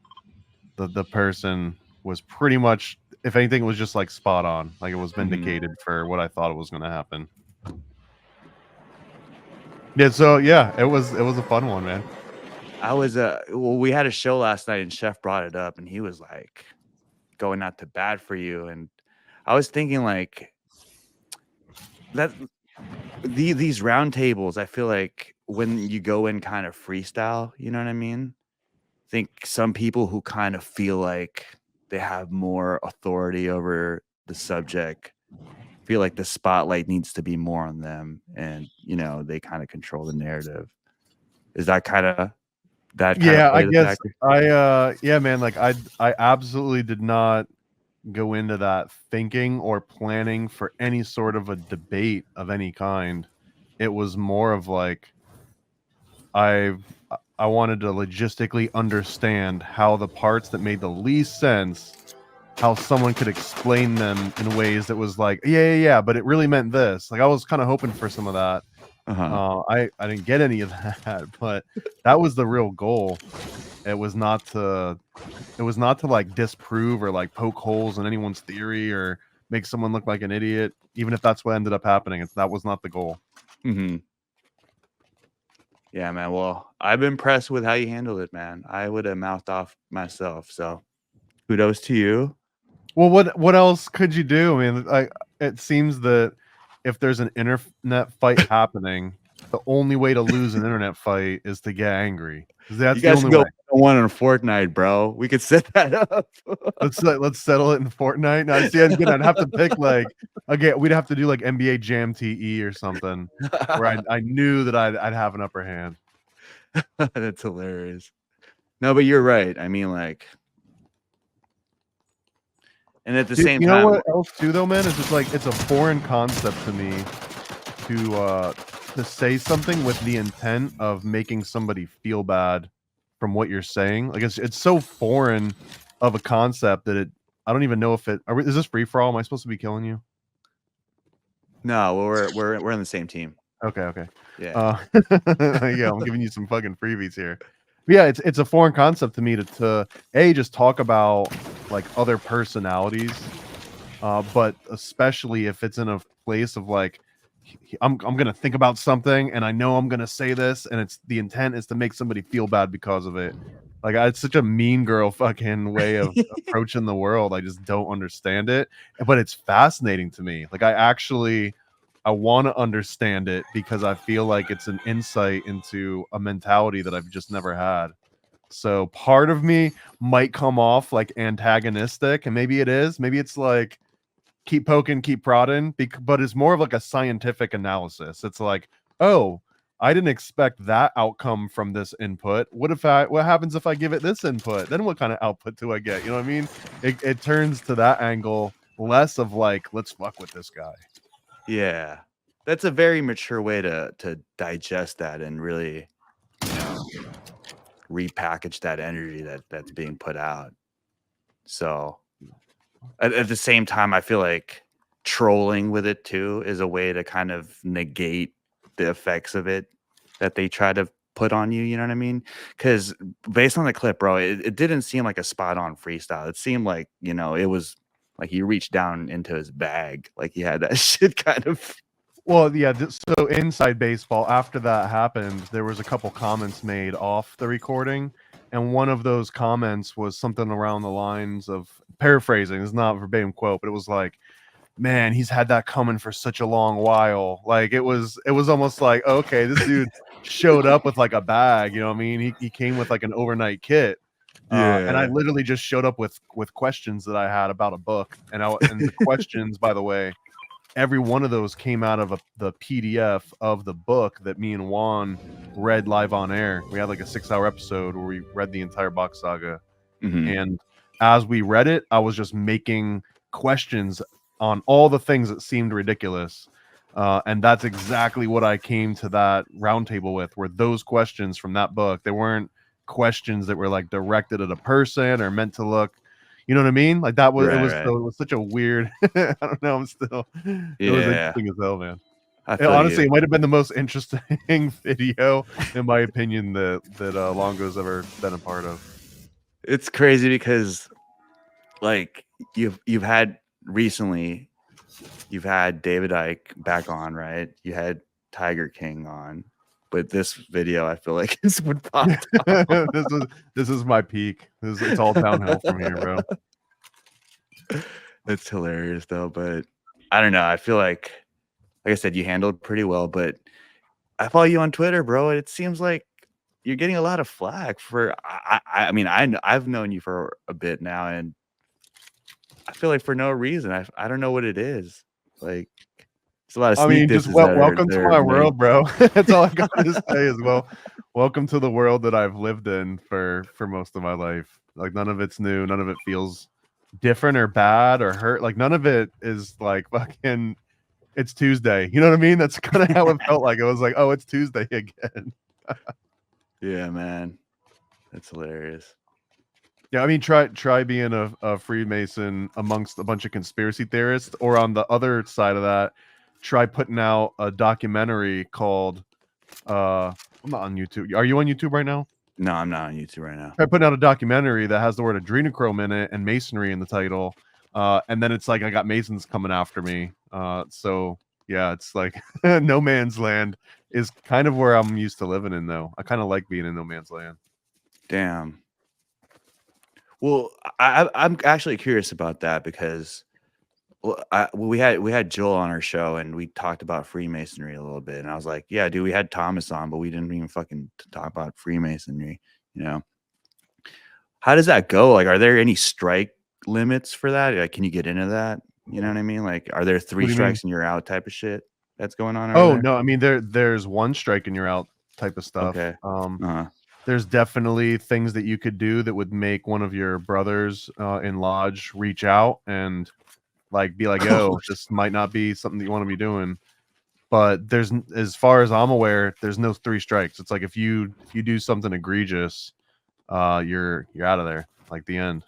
the person was pretty much, if anything, it was just like spot on. Like it was vindicated for what I thought it was going to happen. Yeah, so yeah, it was a fun one, man. I was well, we had a show last night and Chef brought it up and he was like going out to bat for you. And I was thinking like that these round tables, I feel like when you go in kind of freestyle, you know what I mean? I think some people who kind of feel like they have more authority over the subject feel like the spotlight needs to be more on them and you know they kind of control the narrative. Is that kind of Yeah, I play the guess factor? yeah, man, like I absolutely did not go into that thinking or planning for any sort of a debate of any kind. It was more of like I I wanted to logistically understand how the parts that made the least sense, how someone could explain them in ways that was like, yeah, but it really meant this. Like I was kind of hoping for some of that. Uh-huh. I didn't get any of that, but that was the real goal. It was not to like disprove or like poke holes in anyone's theory or make someone look like an idiot, even if that's what ended up happening. That was not the goal. Mm-hmm. Yeah, man. Well, I've been impressed with how you handled it, man. I would have mouthed off myself. So kudos to you. Well, what else could you do? I mean, it seems that if there's an internet fight happening, the only way to lose an internet fight is to get angry. That's You the guys only can go way. one on Fortnite, bro. We could set that up. Let's settle it in Fortnite. Now, see, again, I'd have to pick like again, we'd have to do like NBA Jam TE or something where I knew that I'd have an upper hand. That's hilarious. No, but you're right. I mean, like, and at the same You know time, what else too though, man? Is just like it's a foreign concept to me to say something with the intent of making somebody feel bad from what you're saying. Like it's so foreign of a concept that I don't even know if is this free for all? Am I supposed to be killing you? no, we're in the same team. Okay. Yeah. Yeah, I'm giving you some fucking freebies here. But yeah, it's a foreign concept to me to just talk about like other personalities, but especially if it's in a place of like I'm gonna think about something and I know I'm gonna say this and it's the intent is to make somebody feel bad because of it. Like it's such a mean girl fucking way of approaching the world. I just don't understand it, but it's fascinating to me. Like I want to understand it because I feel like it's an insight into a mentality that I've just never had. So part of me might come off like antagonistic, and maybe it is. Maybe it's like keep poking, keep prodding, but it's more of like a scientific analysis. It's like, oh, I didn't expect that outcome from this input. What happens if I give it this input? Then what kind of output do I get? You know what I mean? It turns to that angle, less of like, let's fuck with this guy. Yeah. That's a very mature way to digest that and really, you know, repackage that energy that's being put out. So at the same time, I feel like trolling with it too is a way to kind of negate the effects of it that they try to put on you. You know what I mean? Because based on the clip, bro, it didn't seem like a spot on freestyle. It seemed like, you know, it was like he reached down into his bag, like he had that shit kind of. Well, yeah. So inside baseball, after that happened, there was a couple comments made off the recording, and one of those comments was something around the lines of paraphrasing. It's not a verbatim quote, but it was like, "Man, he's had that coming for such a long while." Like it was almost like, okay, this dude showed up with like a bag. You know what I mean? He came with like an overnight kit. And I literally just showed up with questions that I had about a book, and the questions, by the way, every one of those came out of the PDF of the book that me and Juan read live on air. We had like a 6-hour episode where we read the entire box saga. And as we read it, I was just making questions on all the things that seemed ridiculous. And that's exactly what I came to that roundtable with, were those questions from that book. They weren't questions that were like directed at a person or meant to look, you know what I mean? Like that was Right, it was right. so, it was such a weird. I don't know. I'm still. It was Yeah, interesting as hell, man. I And feel honestly, you. it might have been the most interesting video, in my opinion, that Longo's ever been a part of. It's crazy because like you've had recently, you've had David Icke back on, right? You had Tiger King on, but this video I feel like is what popped off. This is my peak. It's all downhill from here, bro. That's hilarious though, but I don't know. I feel like I said, you handled pretty well, but I follow you on Twitter, bro. And it seems like you're getting a lot of flack for. I mean, I've known you for a bit now, and I feel like for no reason. I don't know what it is. Like, it's a lot of I sneak mean, just disses that welcome to are my made. world, bro. That's all I got to say is welcome to the world that I've lived in for most of my life. Like none of it's new, none of it feels different or bad or hurt. Like none of it is like fucking it's Tuesday. You know what I mean? That's kind of how it felt like. It was like, oh, it's Tuesday again. Yeah, man, that's hilarious. Yeah, I mean, try being a Freemason amongst a bunch of conspiracy theorists, or on the other side of that, try putting out a documentary called I'm not on YouTube. Are you on YouTube right now? No, I'm not on YouTube right now. Try putting out a documentary that has the word adrenochrome in it and masonry in the title. And then it's like I got Masons coming after me. So yeah, it's like no man's land is kind of where I'm used to living in though. I kind of like being in no man's land. Damn. Well, I'm actually curious about that because we had Joel on our show and we talked about Freemasonry a little bit, and I was like, yeah, dude, we had Thomas on, but we didn't even fucking talk about Freemasonry. You know, how does that go? Like, are there any strike limits for that? Like, can you get into that? You know what I mean? Like, are there What 3 do you mean? strikes and you're out type of shit that's going on over Oh there? no, I mean there's one strike and you're out type of stuff. Okay. Uh-huh. There's definitely things that you could do that would make one of your brothers in lodge reach out and like be like, yo, this might not be something that you want to be doing. But as far as I'm aware, there's no 3 strikes. It's like if you do something egregious, you're out of there, like the end.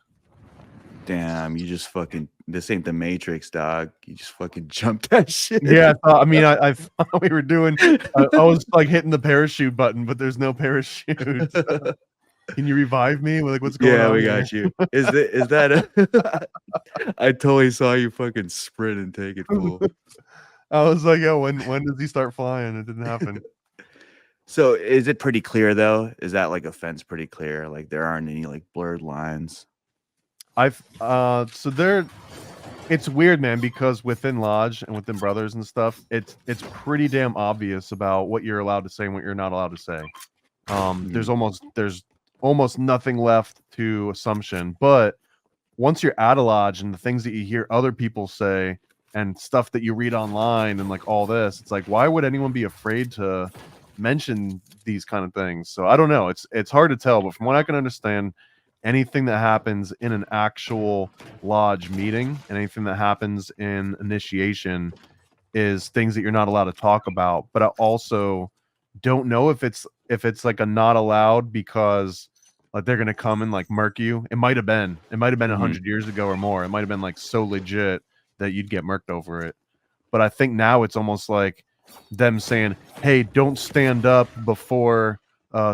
Damn, you just fucking, this ain't the Matrix, dog. You just fucking jumped that shit. Yeah, I mean, I thought we were doing. I was like hitting the parachute button, but there's no parachute. Can you revive me? Like, what's going on? Yeah, we here? got you. Is that I totally saw you fucking sprint and take it full. I was like, yo, when does he start flying? It didn't happen. So is it pretty clear though? Is that like a fence pretty clear? Like there aren't any like blurred lines? So there, it's weird, man, because within lodge and within brothers and stuff, it's pretty damn obvious about what you're allowed to say and what you're not allowed to say. There's almost nothing left to assumption. But once you're out of lodge and the things that you hear other people say and stuff that you read online and like all this, it's like, why would anyone be afraid to mention these kind of things? So I don't know. It's hard to tell, but from what I can understand, anything that happens in an actual lodge meeting and anything that happens in initiation is things that you're not allowed to talk about. But I also don't know if it's like a not allowed because like they're gonna come and like murk you. It might have been 100 years ago or more. It might have been like so legit that you'd get murked over it. But I think now it's almost like them saying, hey, don't stand up before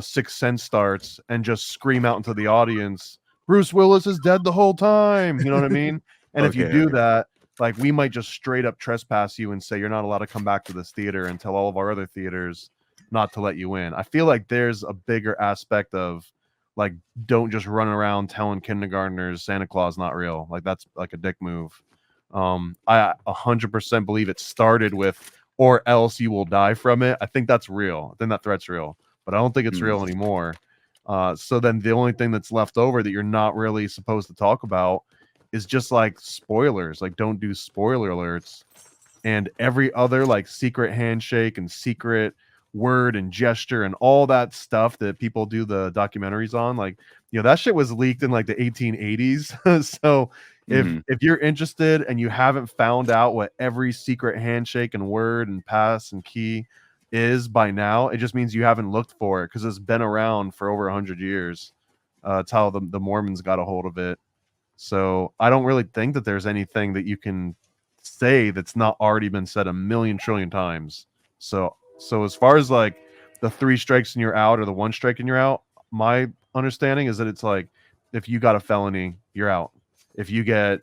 Sixth Sense starts and just scream out into the audience, Bruce Willis is dead the whole time. You know what I mean? And if you Okay, do okay. that, like we might just straight up trespass you and say you're not allowed to come back to this theater and tell all of our other theaters not to let you in. I feel like there's a bigger aspect of like, don't just run around telling kindergartners Santa Claus not real. Like that's like a dick move. I 100% believe it started with, or else you will die from it. I think that's real. I think that threat's real, but I don't think it's real anymore. So then the only thing that's left over that you're not really supposed to talk about is just like spoilers. Like don't do spoiler alerts, and every other like secret handshake and secret word and gesture and all that stuff that people do the documentaries on, like, you know, that shit was leaked in like the 1880s. So if you're interested and you haven't found out what every secret handshake and word and pass and key is by now. It just means you haven't looked for it because it's been around for over 100 years. It's how the Mormons got a hold of it. So I don't really think that there's anything that you can say that's not already been said a million trillion times. So as far as like the 3 strikes and you're out or the 1 strike and you're out, my understanding is that it's like if you got a felony, you're out. If you get,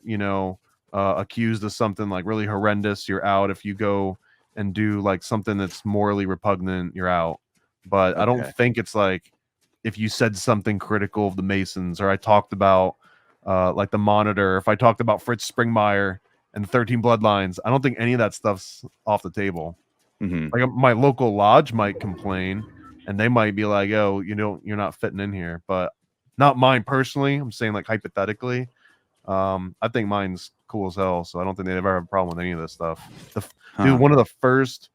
accused of something like really horrendous, you're out. If you go and do like something that's morally repugnant, you're out. But I don't Okay. think it's like if you said something critical of the Masons or I talked about like the Monitor, if I talked about Fritz Springmeier and 13 Bloodlines, I don't think any of that stuff's off the table. Hmm. Like my local lodge might complain and they might be like, oh, you're not fitting in here, but not mine personally. I'm saying like hypothetically. I think mine's cool as hell, so I don't think they'd ever have a problem with any of this stuff. Dude, one of the first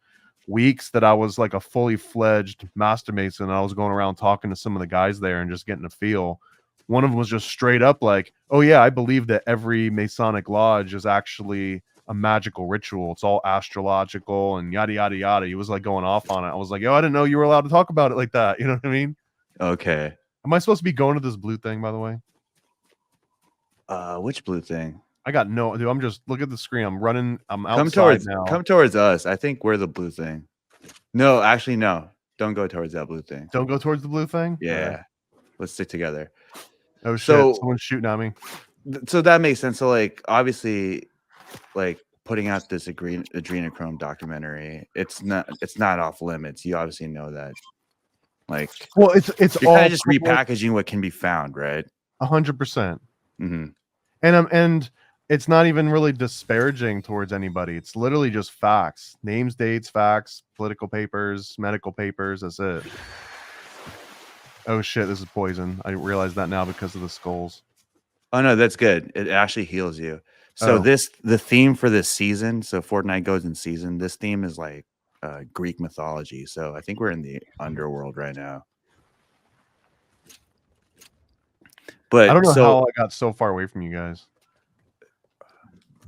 weeks that I was like a fully fledged master mason, I was going around talking to some of the guys there and just getting a feel. One of them was just straight up like, oh yeah, I believe that every Masonic lodge is actually a magical ritual. It's all astrological and yada yada yada. He was like going off on it. I was like, yo, I didn't know you were allowed to talk about it like that. You know what I mean? Okay. Am I supposed to be going to this blue thing, by the way? Which blue thing? I got no, dude. I'm just look at the screen. I'm running. I'm Come outside now. Come towards us. I think we're the blue thing. No, actually, no. Don't go towards that blue thing. Don't go towards the blue thing. Yeah. Let's stick together. Oh shit! So- Someone's shooting at me. So that makes sense. So like obviously, like putting out this adrenochrome documentary, it's not off limits. You obviously know that. Like, Well, it's you're all kind of just repackaging what can be found, right? 100%. Mm-hmm. And it's not even really disparaging towards anybody. It's literally just facts, names, dates, facts, political papers, medical papers. That's it. Oh shit! This is poison. I realize that now because of the skulls. Oh no, that's good. It actually heals you. So Oh. the theme for this season, so Fortnite goes in season. This theme is like Greek mythology. So I think we're in the underworld right now. But I don't know how I got so far away from you guys.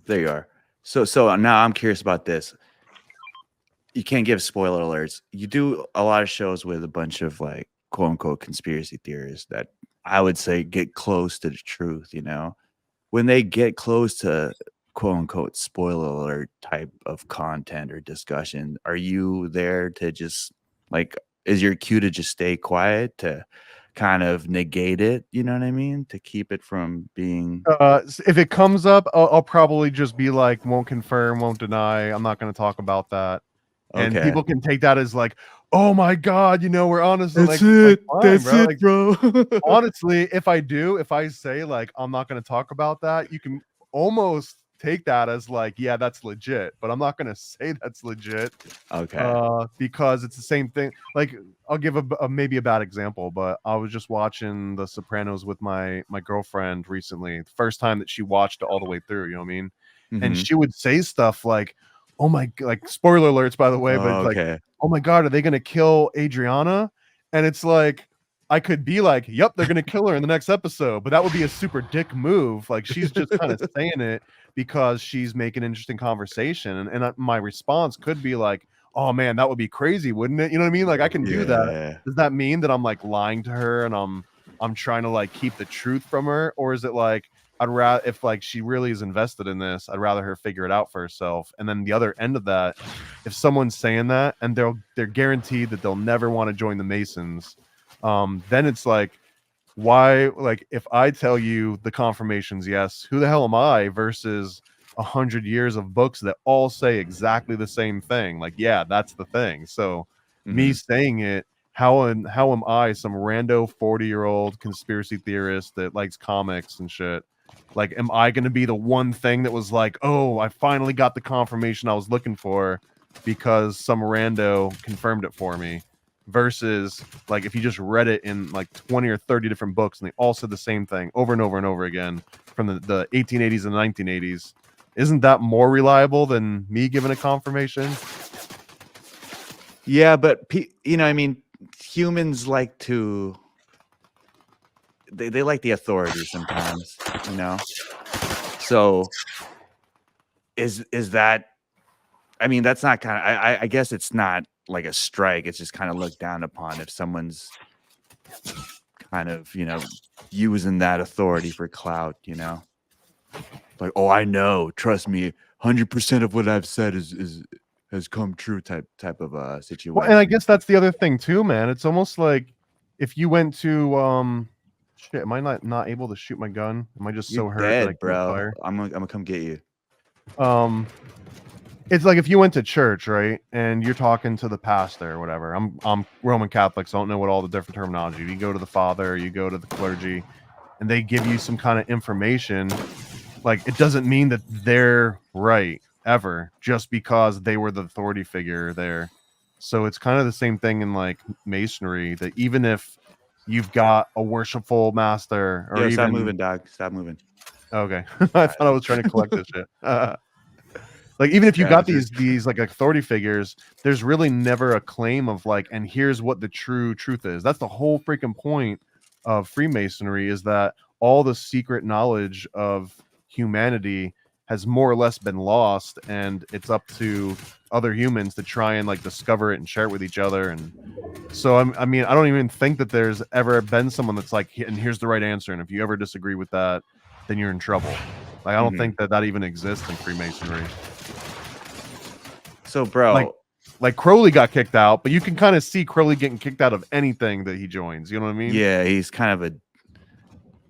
There you are. So now I'm curious about this. You can't give spoiler alerts. You do a lot of shows with a bunch of like quote unquote conspiracy theorists that I would say get close to the truth, you know. When they get close to quote unquote spoiler alert type of content or discussion, are you there to just like, is your cue to just stay quiet to kind of negate it? You know what I mean? To keep it from being. If it comes up, I'll probably just be like, won't confirm, won't deny. I'm not going to talk about that. And Okay. people can take that as like, oh my god, we're honestly That's like, it. fine, That's bro. it, Like, bro. honestly, if I say like I'm not going to talk about that, you can almost take that as like, yeah, that's legit, but I'm not going to say that's legit. Okay. Because it's the same thing. Like, I'll give a maybe a bad example, but I was just watching The Sopranos with my girlfriend recently. The first time that she watched it all the way through, you know what I mean? And Mhm. she would say stuff like, "Oh my," like spoiler alerts, by the way, but Oh, like, okay. "Oh my god, are they gonna kill Adriana?" And it's like, I could be like, "Yep, they're gonna kill her in the next episode," but that would be a super dick move. Like, she's just kind of saying it because she's making interesting conversation, and my response could be like, oh man, that would be crazy, wouldn't it? You know what I mean? Like, I can do that. Yeah. Does that mean that I'm like lying to her and I'm trying to like keep the truth from her? Or is it like I'd rather, if like she really is invested in this, I'd rather her figure it out for herself? And then the other end of that, if someone's saying that and they're guaranteed that they'll never want to join the Masons, then it's like, why? Like, if I tell you the confirmation's yes, who the hell am I versus 100 years of books that all say exactly the same thing? Like, yeah, that's the thing. So me saying it, how am I, some rando 40-year-old conspiracy theorist that likes comics and shit, like, am I going to be the one thing that was like, oh, I finally got the confirmation I was looking for because some rando confirmed it for me? Versus like if you just read it in like 20 or 30 different books and they all said the same thing over and over and over again from the 1880s and 1980s, isn't that more reliable than me giving a confirmation? Yeah, but I mean, humans like to they like the authority sometimes, you know. So is that? I mean, that's not kind of. I guess it's not like a strike. It's just kind of looked down upon if someone's kind of, using that authority for clout, like, oh, I know, trust me, 100% of what I've said has come true type of situation. Well, and I guess that's the other thing too, man. It's almost like if you went to shit, am I not able to shoot my gun? Am I just You're so hurt that I dead, can't bro. fire? I'm gonna come get you. It's like if you went to church, right, and you're talking to the pastor or whatever. I'm Roman Catholic, so I don't know what all the different terminology. You go to the father, you go to the clergy, and they give you some kind of information. Like, it doesn't mean that they're right ever, just because they were the authority figure there. So it's kind of the same thing in like masonry, that even if you've got a worshipful master, or Yo, even stop moving, dog. Stop moving. okay, I thought I was trying to collect this shit. Like, even if you got Scavenger. these like authority figures, there's really never a claim of like, and here's what the true truth is. That's the whole freaking point of Freemasonry, is that all the secret knowledge of humanity has more or less been lost, and it's up to other humans to try and like discover it and share it with each other. And so I mean, I don't even think that there's ever been someone that's like, and here's the right answer, and if you ever disagree with that, then you're in trouble. Like, I don't think that even exists in Freemasonry. So, bro, Like Crowley got kicked out, but you can kind of see Crowley getting kicked out of anything that he joins. You know what I mean? yeah, he's kind of a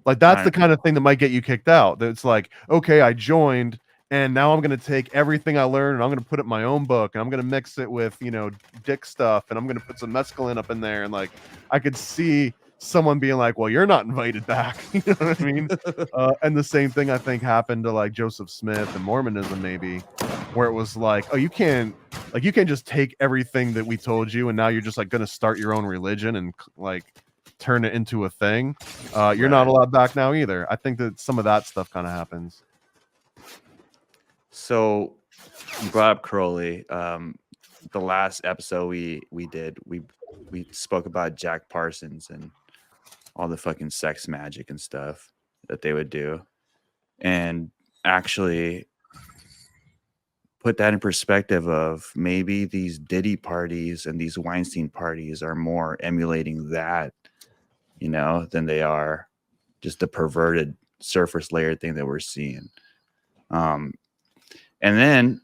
Like, that's the kind of thing that might get you kicked out. That's like, okay, I joined, and now I'm going to take everything I learned and I'm going to put it in my own book, and I'm going to mix it with, dick stuff, and I'm going to put some mescaline up in there. And like, I could see someone being like, well, you're not invited back. You know what I mean? And the same thing I think happened to like Joseph Smith and Mormonism, maybe, where it was like, oh, you can't just take everything that we told you, and now you're just like going to start your own religion and like turn it into a thing. You're not allowed back now either. I think that some of that stuff kind of happens. So you brought up Crowley. The last episode we did, we spoke about Jack Parsons and all the fucking sex magic and stuff that they would do, and actually put that in perspective of maybe these Diddy parties and these Weinstein parties are more emulating that, than they are just the perverted surface layer thing that we're seeing. And then,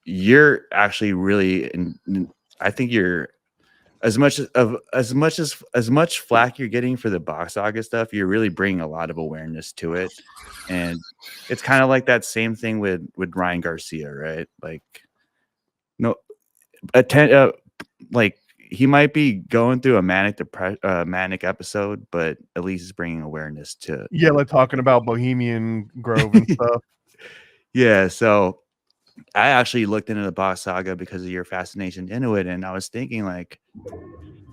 you're actually really, I think you're as much flack you're getting for the box August stuff, you're really bringing a lot of awareness to it. And it's kind of like that same thing with Ryan Garcia, right? Like, no, like, he might be going through a manic episode, but at least he's bringing awareness to. Yeah, like talking about Bohemian Grove and stuff. Yeah, so I actually looked into the Boss Saga because of your fascination into it, and I was thinking, like,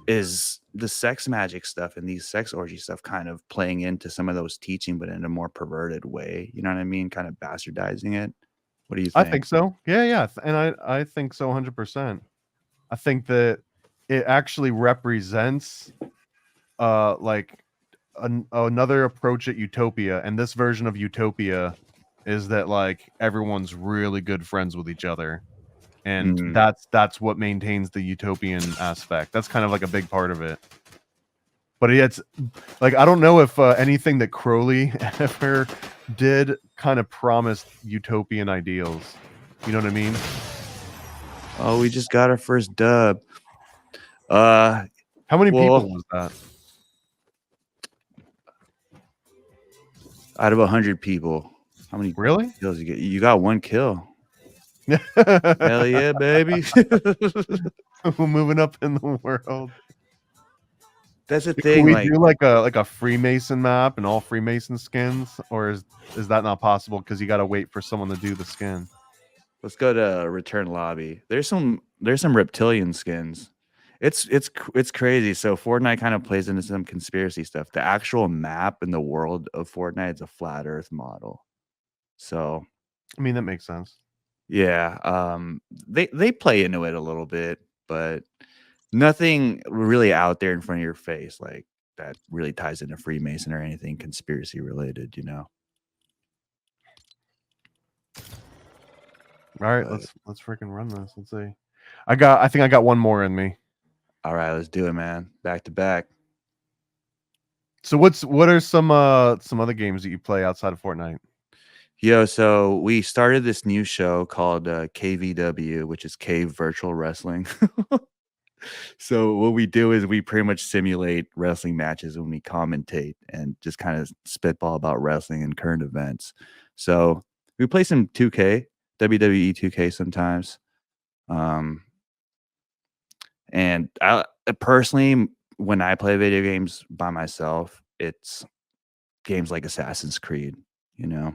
is the sex magic stuff and these sex orgy stuff kind of playing into some of those teaching, but in a more perverted way? You know what I mean? Kind of bastardizing it. What do you think? I think so. Yeah. And I think so 100%. I think that it actually represents like another approach at utopia, and this version of utopia is that like everyone's really good friends with each other, and that's what maintains the utopian aspect. That's kind of like a big part of it. But it's like, I don't know if anything that Crowley ever did kind of promised utopian ideals. You know what I mean? Oh, we just got our first dub. How many people was that? Out of 100 people, how many Really? kills you get? You got one kill. Hell yeah, baby. We're moving up in the world. That's the Can thing. we Like, do like a Freemason map and all Freemason skins, or is that not possible because you got to wait for someone to do the skin? let's go to return lobby. There's some reptilian skins. It's crazy. So Fortnite kind of plays into some conspiracy stuff. The actual map in the world of Fortnite is a flat Earth model. So, I mean, that makes sense. yeah, they play into it a little bit, but nothing really out there in front of your face like that really ties into Freemason or anything conspiracy related, All right, let's freaking run this. Let's see. I think I got one more in me. All right, let's do it, man. Back to back. So what are some other games that you play outside of Fortnite? Yo, so we started this new show called KVW, which is Cave Virtual Wrestling. So what we do is we pretty much simulate wrestling matches when we commentate and just kind of spitball about wrestling and current events. So we play some 2K, WWE 2K sometimes. Um, and I personally, when I play video games by myself, it's games like Assassin's Creed, you know,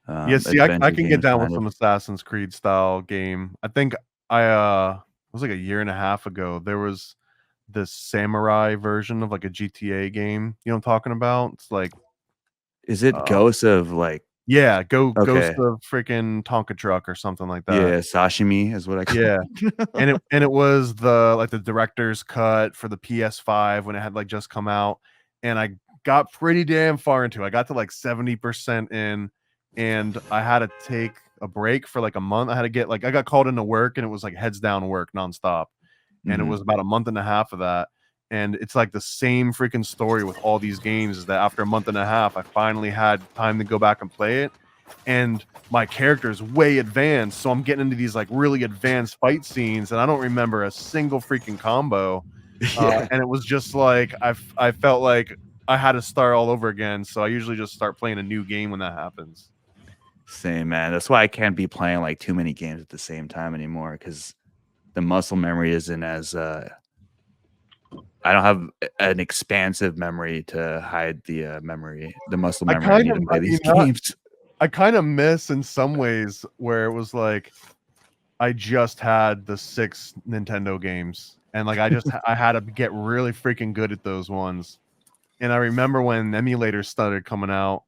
Yeah, see, I adventure can get games down with kind of. some Assassin's Creed style game. I think it was like a year and a half ago. There was this samurai version of like a GTA game. You know what I'm talking about? It's like Is it uh Ghosts of like yeah, Ghost okay. of freaking Tonka Truck or something like that. Yeah, sashimi is what I call Yeah. it. And it was the like the director's cut for the PS5 when it had like just come out, and I got pretty damn far into it. I got to like 70% in, and I had to take a break for like a month. I had to get like I got called into work, and it was like heads down work nonstop, and it Mhm. was about a month and a half of that. And it's like the same freaking story with all these games is that after a month and a half, I finally had time to go back and play it. And my character is way advanced, so I'm getting into these like really advanced fight scenes, and I don't remember a single freaking combo. Yeah. And it was just like I felt like I had to start all over again. So I usually just start playing a new game when that happens. Same, man. That's why I can't be playing like too many games at the same time anymore because the muscle memory isn't as I don't have an expansive memory to hide the muscle memory I need to play I mean, these games. I kind of miss in some ways where it was like I just had the 6 Nintendo games, and like I had to get really freaking good at those ones. And I remember when emulators started coming out,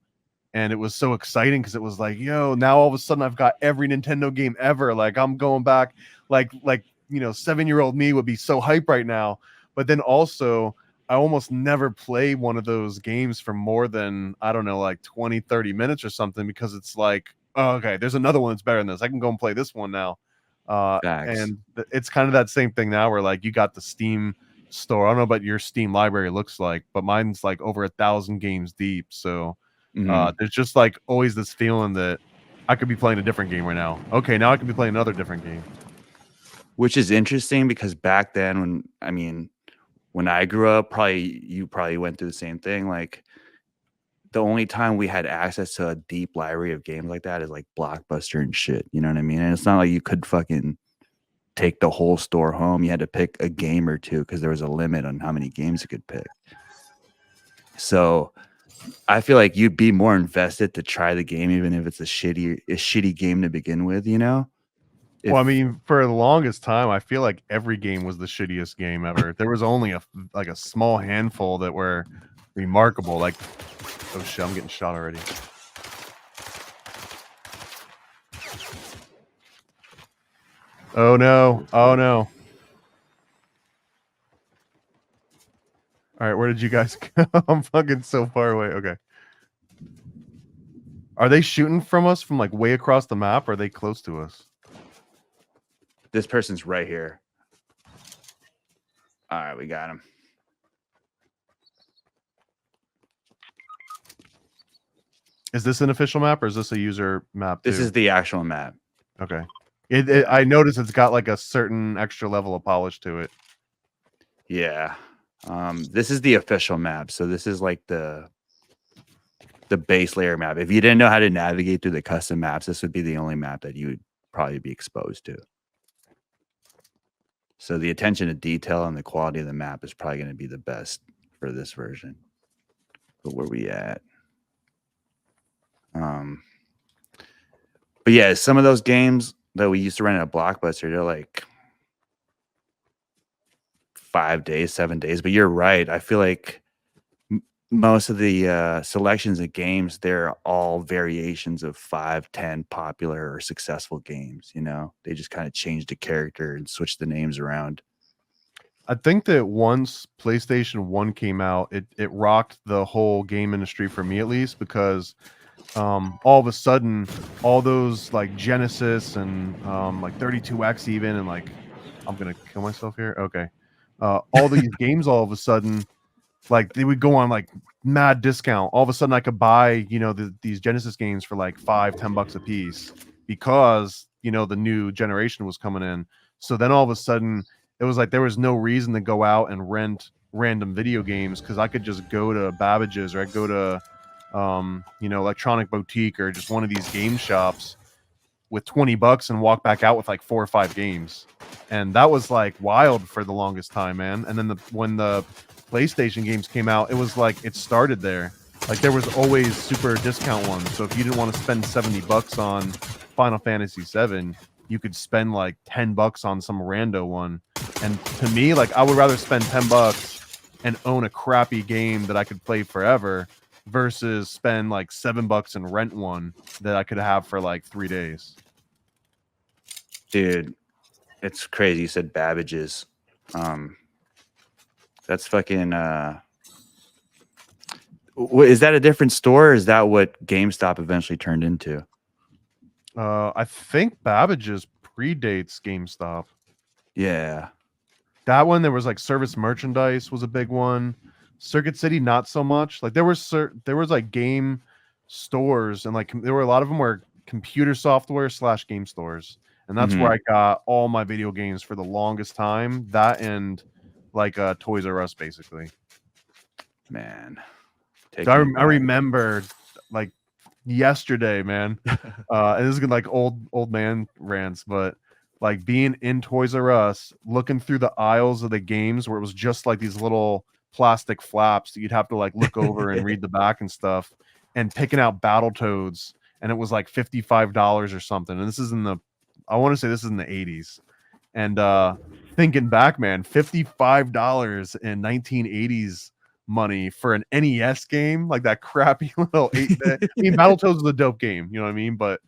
and it was so exciting because it was like, yo, now all of a sudden I've got every Nintendo game ever. Like I'm going back, like 7-year-old me would be so hype right now. But then also I almost never play one of those games for more than I don't know, like 20, 30 minutes or something, because it's like, oh, okay, there's another one that's better than this. I can go and play this one now. Facts. And it's kind of that same thing now where like you got the Steam store. I don't know what your Steam library looks like, but mine's like over 1,000 games deep. So Mhm. there's just like always this feeling that I could be playing a different game right now. Okay, now I can be playing another different game. Which is interesting because back then when I grew up, you probably went through the same thing. Like the only time we had access to a deep library of games like that is like Blockbuster and shit. You know what I mean? And it's not like you could fucking take the whole store home. You had to pick a game or two because there was a limit on how many games you could pick. So I feel like you'd be more invested to try the game, even if it's a shitty game to begin with, you know? Well, I If mean, for the longest time, I feel like every game was the shittiest game ever. There was only a small handful that were remarkable. Like, oh shit, I'm getting shot already. Oh no! Oh no! All right, where did you guys go? I'm fucking so far away. Okay. Are they shooting from us from like way across the map? Or are they close to us? this person's right here. All right, we got him. Is this an official map or is this a user map This too? is the actual map. Okay. I noticed it's got like a certain extra level of polish to it. Yeah. This is the official map. So this is like the base layer map. If you didn't know how to navigate through the custom maps, this would be the only map that you would probably be exposed to. So the attention to detail and the quality of the map is probably going to be the best for this version. But where we at? But yeah, some of those games that we used to run at a Blockbuster, they're like 5 days, 7 days. But you're right. I feel like most of the selections of games, they're all variations of 5, 10 popular or successful games. You know, they just kind of changed the character and switched the names around. I think that once PlayStation 1 came out, it rocked the whole game industry for me at least, because all of a sudden, all those like Genesis and like 32X even, and like I'm gonna kill myself here. Okay, all these games all of a sudden, like they would go on like mad discount. All of a sudden, I could buy these Genesis games for like $5-10 a piece because the new generation was coming in. So then all of a sudden, it was like there was no reason to go out and rent random video games because I could just go to Babbage's or I go to Electronic Boutique or just one of these game shops with $20 and walk back out with like 4 or 5 games. And that was like wild for the longest time, man. And then when the PlayStation games came out, it was like it started there. Like there was always super discount ones. So if you didn't want to spend $70 on Final Fantasy VII, you could spend like $10 on some rando one. And to me, like I would rather spend $10 and own a crappy game that I could play forever versus spend like $7 and rent one that I could have for like 3 days. Dude, it's crazy. You said Babbage's. That's fucking. Is that a different store? Or is that what GameStop eventually turned into? I think Babbage's predates GameStop. Yeah. That one, there was like Service Merchandise was a big one. Circuit City, not so much. Like there was like game stores, and like there were a lot of them were computer software / game stores, and that's where I got all my video games for the longest time. That and like Toys R Us, basically. Man, So I remember like yesterday, man. And this is like old man rants, but like being in Toys R Us, looking through the aisles of the games where it was just like these little plastic flaps that you'd have to like look over and read the back and stuff, and picking out Battletoads, and it was like $55 or something. And this is I want to say this is in the 80s. And thinking back, man, $55 in 1980s money for an NES game, like that crappy little 8-bit. I mean, Battletoads is a dope game, you know what I mean? But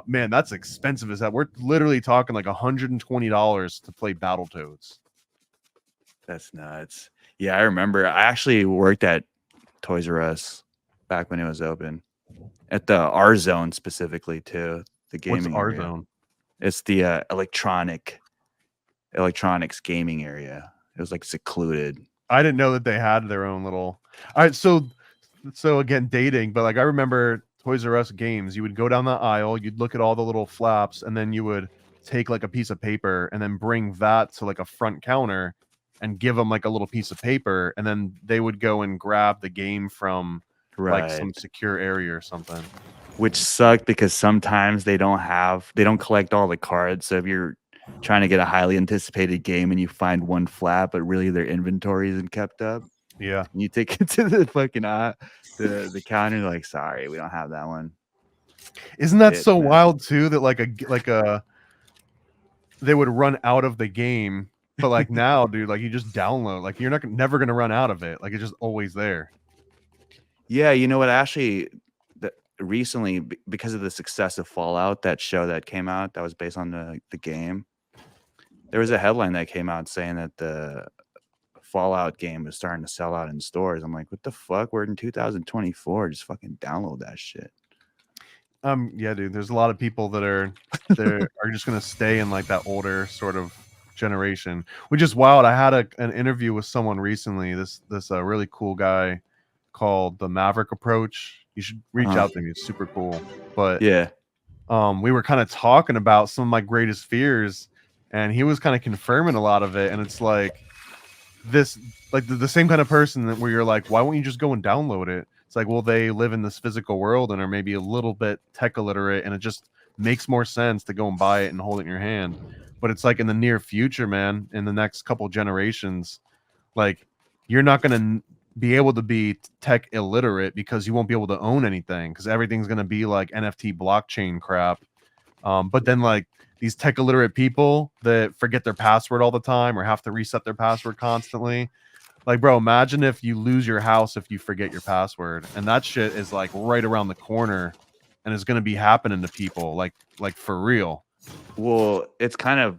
man, that's expensive as that. We're literally talking like $120 to play Battletoads. That's nuts. Yeah, I remember. I actually worked at Toys R Us back when it was open, at the R Zone specifically too. The gaming. What's R area. Zone? It's the electronics gaming area. It was like secluded. I didn't know that they had their own little. All right, so again, dating, but like I remember Toys R Us games. You would go down the aisle, you'd look at all the little flaps, and then you would take like a piece of paper and then bring that to like a front counter and give them like a little piece of paper, and then they would go and grab the game from like some secure area or something. Which sucked because sometimes they don't collect all the cards. So if you're trying to get a highly anticipated game and you find one flap, but really their inventory isn't kept up. Yeah. And you take it to the fucking the counter, like, sorry, we don't have that one. Isn't that so wild too? That like they would run out of the game, but like now, dude, like you just download, like you're never gonna run out of it. Like it's just always there. Yeah, you know what? Actually, recently, because of the success of Fallout, that show that came out that was based on the game, there was a headline that came out saying that the Fallout game was starting to sell out in stores. I'm like, what the fuck? We're in 2024. Just fucking download that shit. Yeah, dude. There's a lot of people that are just gonna stay in like that older sort of generation, which is wild. I had an interview with someone recently. This really cool guy called the Maverick Approach. You should reach out to him. He's super cool. But yeah, we were kind of talking about some of my greatest fears, and he was kind of confirming a lot of it. And it's like this, like the same kind of person that where you're like, why won't you just go and download it? It's like, well, they live in this physical world and are maybe a little bit tech illiterate, and it just makes more sense to go and buy it and hold it in your hand. But it's like in the near future, man, in the next couple generations, like you're not going to be able to be tech illiterate because you won't be able to own anything because everything's going to be like NFT blockchain crap. But then like these tech illiterate people that forget their password all the time or have to reset their password constantly. Like, bro, imagine if you lose your house if you forget your password, and that shit is like right around the corner, and it's gonna be happening to people like for real. Well, it's kind of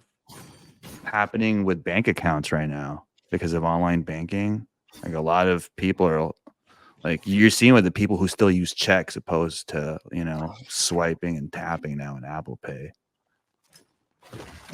happening with bank accounts right now because of online banking. Like a lot of people are Like you're seeing with the people who still use checks opposed to, swiping and tapping now in Apple Pay.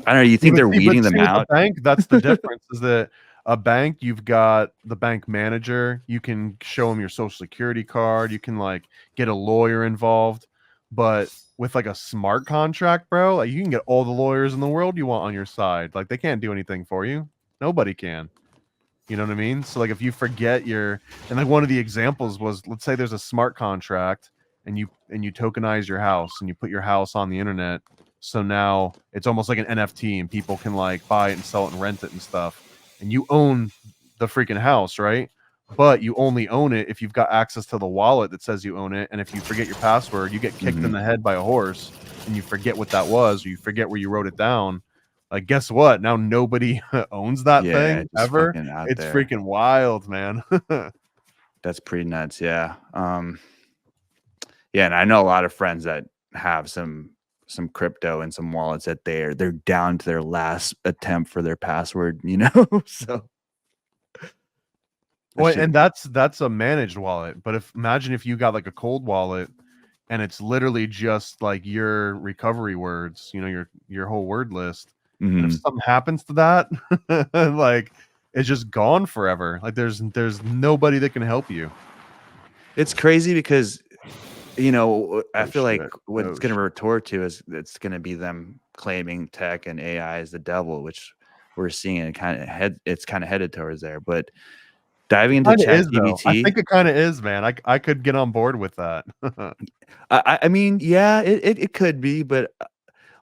I don't know. You think they're weeding them with the out? bank, that's the difference. Is that a bank, you've got the bank manager. You can show them your social security card. You can like get a lawyer involved. But with like a smart contract, bro, like you can get all the lawyers in the world you want on your side. Like they can't do anything for you. Nobody can. You know what I mean? So like if you forget your and like one of the examples was, let's say there's a smart contract and you tokenize your house and you put your house on the internet. So now it's almost like an NFT and people can like buy it and sell it and rent it and stuff. And you own the freaking house, right? But you only own it if you've got access to the wallet that says you own it. And if you forget your password, you get kicked in the head by a horse and you forget what that was, or you forget where you wrote it down. Like, guess what? Now nobody owns that Yeah, thing just ever. fucking out It's there. freaking wild, man. That's pretty nuts. Yeah. Yeah, and I know a lot of friends that have some crypto and some wallets that they're down to their last attempt for their password, So Well, shit. and that's a managed wallet. But imagine if you got like a cold wallet and it's literally just like your recovery words, your whole word list. And if Mhm. something happens to that, like it's just gone forever. Like there's nobody that can help you. It's crazy because I Oh feel like shit. what it's Oh going to shit. retort to is it's going to be them claiming tech and AI is the devil, which we're seeing it it's kind of headed towards there. But diving into Kind of is though. I ChatGPT, think it kind of is, man. I could get on board with that. I mean, yeah, it could be, but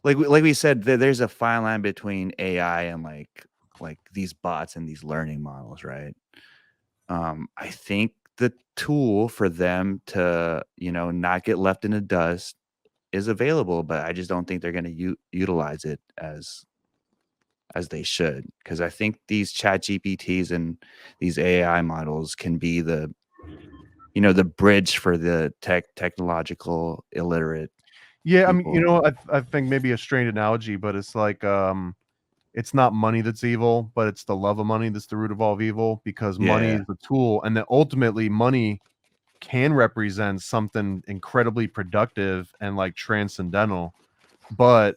like we said, there's a fine line between AI and like these bots and these learning models, right? I think the tool for them to not get left in the dust is available, but I just don't think they're going to utilize it as they should, because I think these chat GPTs and these AI models can be the bridge for the technological illiterate Yeah, I mean, people. I think maybe a strained analogy, but it's like it's not money that's evil, but it's the love of money that's the root of all evil, because money Yeah. is the tool, and that ultimately money can represent something incredibly productive and like transcendental. But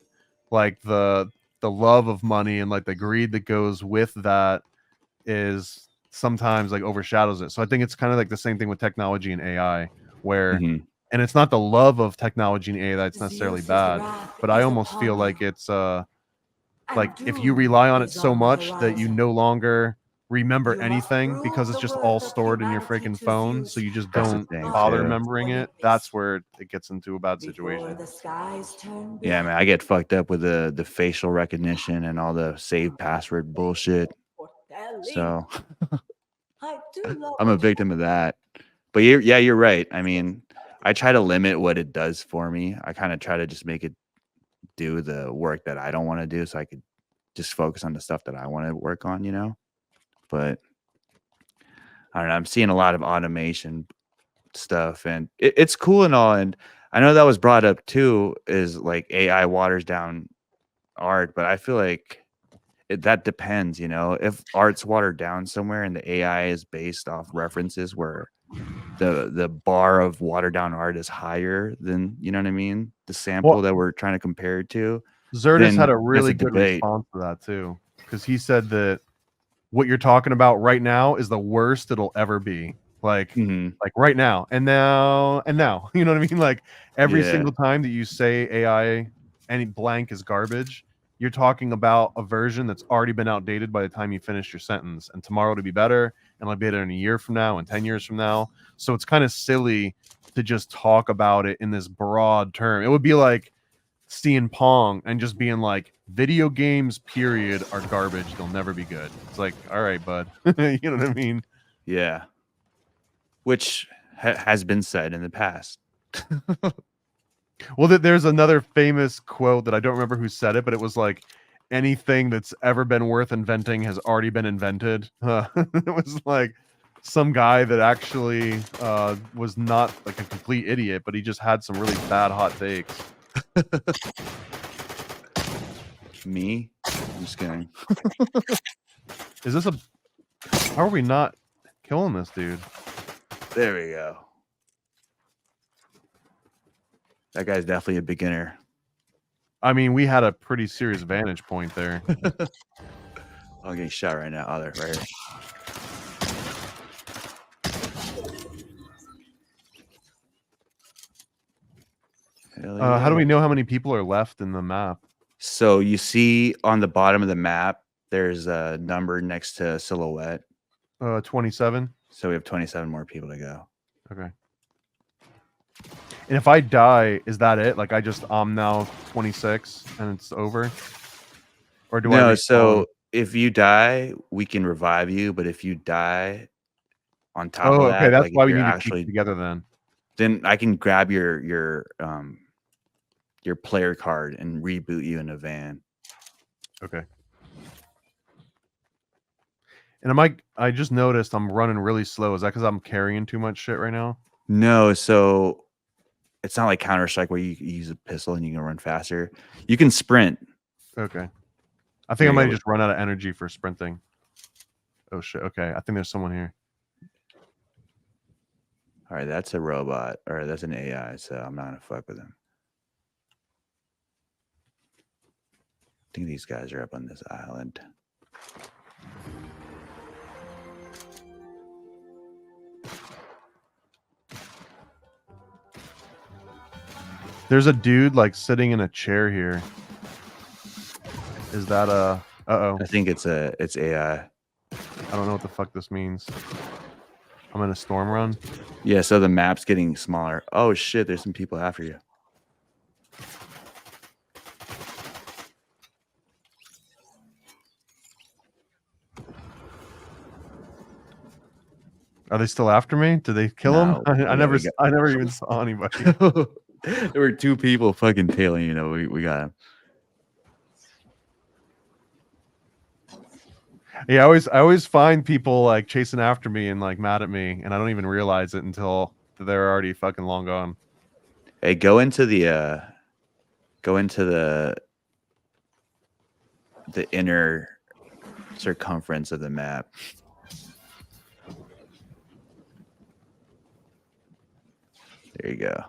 like the love of money and like the greed that goes with that is sometimes like overshadows it. So I think it's kind of like the same thing with technology and AI, where Mhm. and it's not the love of technology and AI that's necessarily bad, but I almost feel like it's like if you rely on it so much that you no longer remember anything because it's just all stored in your freaking phone, so you just That's the don't thing bother too. remembering it. That's where it gets into a bad situation. Yeah, man, I get fucked up with the facial recognition and all the save password bullshit. So I'm a victim of that. But you're right. I mean, I try to limit what it does for me. I kind of try to just make it do the work that I don't want to do, so I could just focus on the stuff that I want to work on. But I don't know. I'm seeing a lot of automation stuff, and it's cool and all. And I know that was brought up too, is like AI waters down art, but I feel like that depends. If art's watered down somewhere and the AI is based off references where the bar of watered down art is higher than, you know what I mean, the sample Well, that we're trying to compare it to, Zertis had then a that's a really good debate. response to that too, because he said that what you're talking about right now is the worst it'll ever be. Hmm. Like right now, and now, you know what I mean? Like every Yeah. single time that you say AI, any blank is garbage, you're talking about a version that's already been outdated by the time you finish your sentence, and tomorrow to be better, and it'll be better in a year from now and 10 years from now. So it's kind of silly to just talk about it in this broad term. It would be like seeing Pong and just being like, video games, period, are garbage. They'll never be good. It's like, all right, bud. You know what I mean? Yeah. Which has been said in the past. Well, there's another famous quote that I don't remember who said it, but it was like, anything that's ever been worth inventing has already been invented. It was like some guy that actually was not like a complete idiot, but he just had some really bad hot takes. Me? I'm just kidding. Is this a... How are we not killing this dude? There we go. That guy's definitely a beginner. I mean, we had a pretty serious vantage point there. I'm getting shot right now. Oh, they're right here. Hell How do yeah. we know how many people are left in the map? So you see on the bottom of the map, there's a number next to silhouette. 27. So we have 27 more people to go. Okay. And if I die, is that it? Like I'm now 26 and it's over? Or do I No, respawn? so if you die, we can revive you. But if you die on top Oh, of okay. that, That's like why if we you're need to actually keep together then. then I can grab your player card and reboot you in a van. Okay. And I just noticed I'm running really slow. Is that because I'm carrying too much shit right now? No, so it's not like Counter-Strike where you use a pistol and you can run faster. You can sprint. Okay. I think There I you might go. just run out of energy for sprinting. Oh shit. Okay. I think there's someone here. All right, that's a robot or that's an AI, so I'm not gonna fuck with him. I think these guys are up on this island. There's a dude like sitting in a chair here. Is that uh-oh. I think it's AI. I don't know what the fuck this means. I'm in a storm run. Yeah, so the map's getting smaller. Oh shit, there's some people after you. Are they still after me? Did they kill him? No, I yeah, never we got- I never even saw anybody. There were two people fucking tailing, you know, we got him. Yeah, I always find people like chasing after me and like mad at me, and I don't even realize it until they're already fucking long gone. Hey, go into the inner circumference of the map. There you go.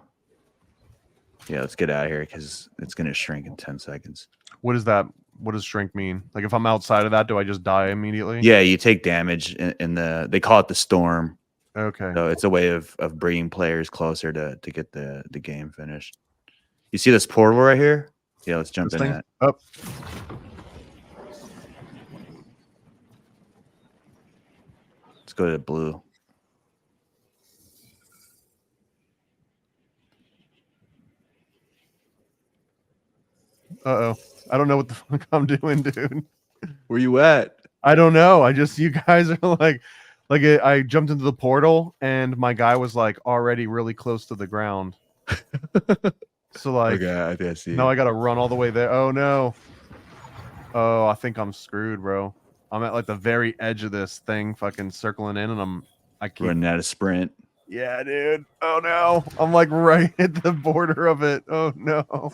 Yeah, let's get out of here because it's gonna shrink in 10 seconds. What is that? What does shrink mean? Like if I'm outside of that, do I just die immediately? Yeah, you take damage in they call it the storm. Okay. So it's a way of bringing players closer to get the game finished. You see this portal right here? Yeah, let's jump This in thing? that. Oh. Let's go to the blue. Uh-oh. I don't know what the fuck I'm doing, dude. Where you at? I don't know. You guys are like I jumped into the portal and my guy was like already really close to the ground. So like Okay, I think I see. now I gotta run all the way there. Oh no. Oh, I think I'm screwed, bro. I'm at like the very edge of this thing, fucking circling in, and I keep Running out of sprint. Yeah, dude. Oh no. I'm like right at the border of it. Oh no.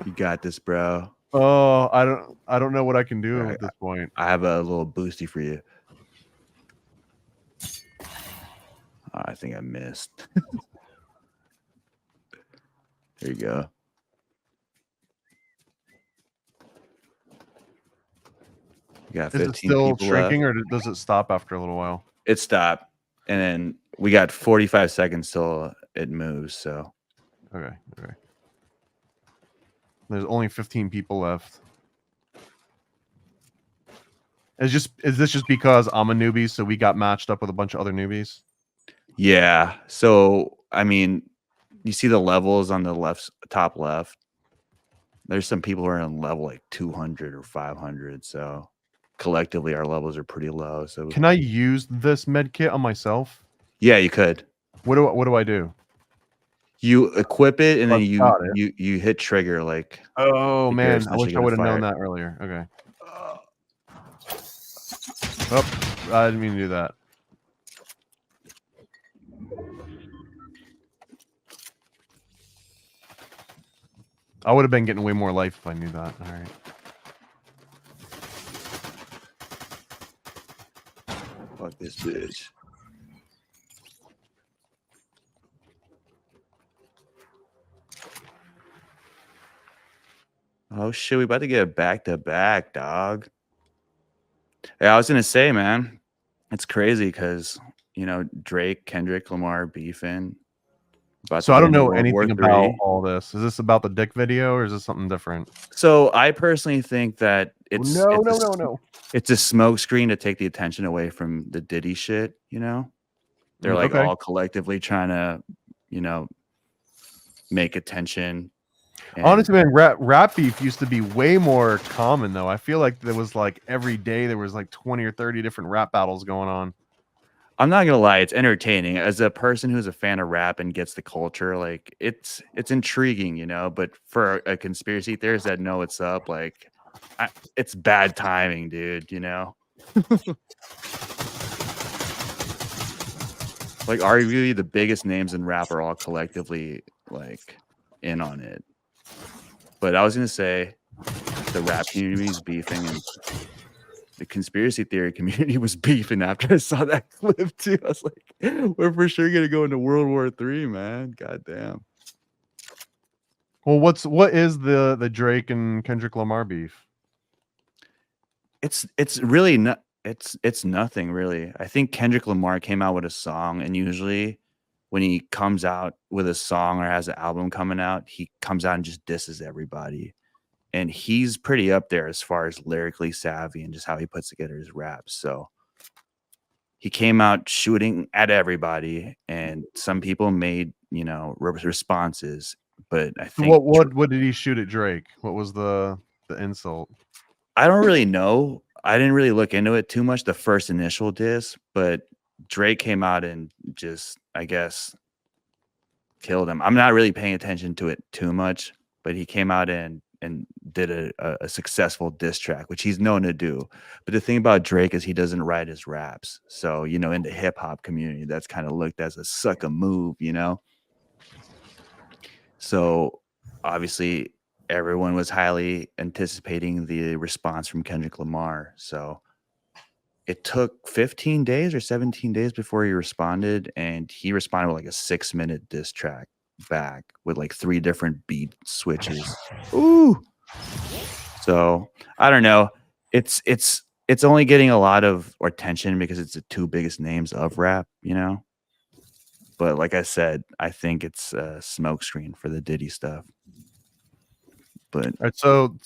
You got this, bro. Oh, I don't know what I can do Alright, at this point. I have a little boosty for you. Oh, I think I missed. There you go. You got Is 15 it still people shrinking left. or does it stop after a little while? It stopped, and then we got 45 seconds till it moves. So Okay. There's only 15 people left. Is this just because I'm a newbie, so we got matched up with a bunch of other newbies? yeah. So I mean, you see the levels on the top left. There's some people who are on level like 200 or 500. So collectively, our levels are pretty low. So Can I use this med kit on myself? yeah, you could. What do I do? You equip it and then I've got it. you hit trigger like. Oh Like man, you're I wish essentially I would have gonna known fire. that earlier. Okay. Oh, I didn't mean to do that. I would have been getting way more life if I knew that. All right. Fuck this bitch. Oh shit, we about to get back to back, dog. Yeah, I was gonna say, man, it's crazy because Drake, Kendrick Lamar beefing, about to So I get don't into know World War anything about III. all this. Is this about the dick video or is this something different? So I personally think that it's No, it's a no, no, s- no. it's a smoke screen to take the attention away from the Diddy shit. They're like Okay. all collectively trying to, you know, make attention. And Honestly, man, rap beef used to be way more common though. I feel like there was like every day there was like 20 or 30 different rap battles going on. I'm not gonna lie, it's entertaining. As a person who's a fan of rap and gets the culture, like it's intriguing, But for a conspiracy theorist that know what's up, like it's bad timing, dude. Like arguably the biggest names in rap are all collectively like in on it. But I was gonna say the rap community is beefing and the conspiracy theory community was beefing after I saw that clip too. I was like, we're for sure gonna go into World War III, man. God damn. Well, what is the Drake and Kendrick Lamar beef? It's really not it's nothing really. I think Kendrick Lamar came out with a song, and usually when he comes out with a song or has an album coming out, he comes out and just disses everybody. And he's pretty up there as far as lyrically savvy and just how he puts together his raps. So he came out shooting at everybody, and some people made responses. But I think What did he shoot at Drake? What was the insult? I don't really know. I didn't really look into it too much, the first initial diss, but Drake came out and just, I guess, killed him. I'm not really paying attention to it too much, but he came out and did a successful diss track, which he's known to do. But the thing about Drake is he doesn't write his raps. So, in the hip hop community, that's kind of looked as a sucker move. So obviously everyone was highly anticipating the response from Kendrick Lamar. So it took 15 days or 17 days before he responded, and he responded with like a 6-minute diss track back with like 3 different beat switches. Ooh. So I don't know. It's only getting a lot of attention because it's the 2 biggest names of rap. But like I said, I think it's a smokescreen for the Diddy stuff. But All right, so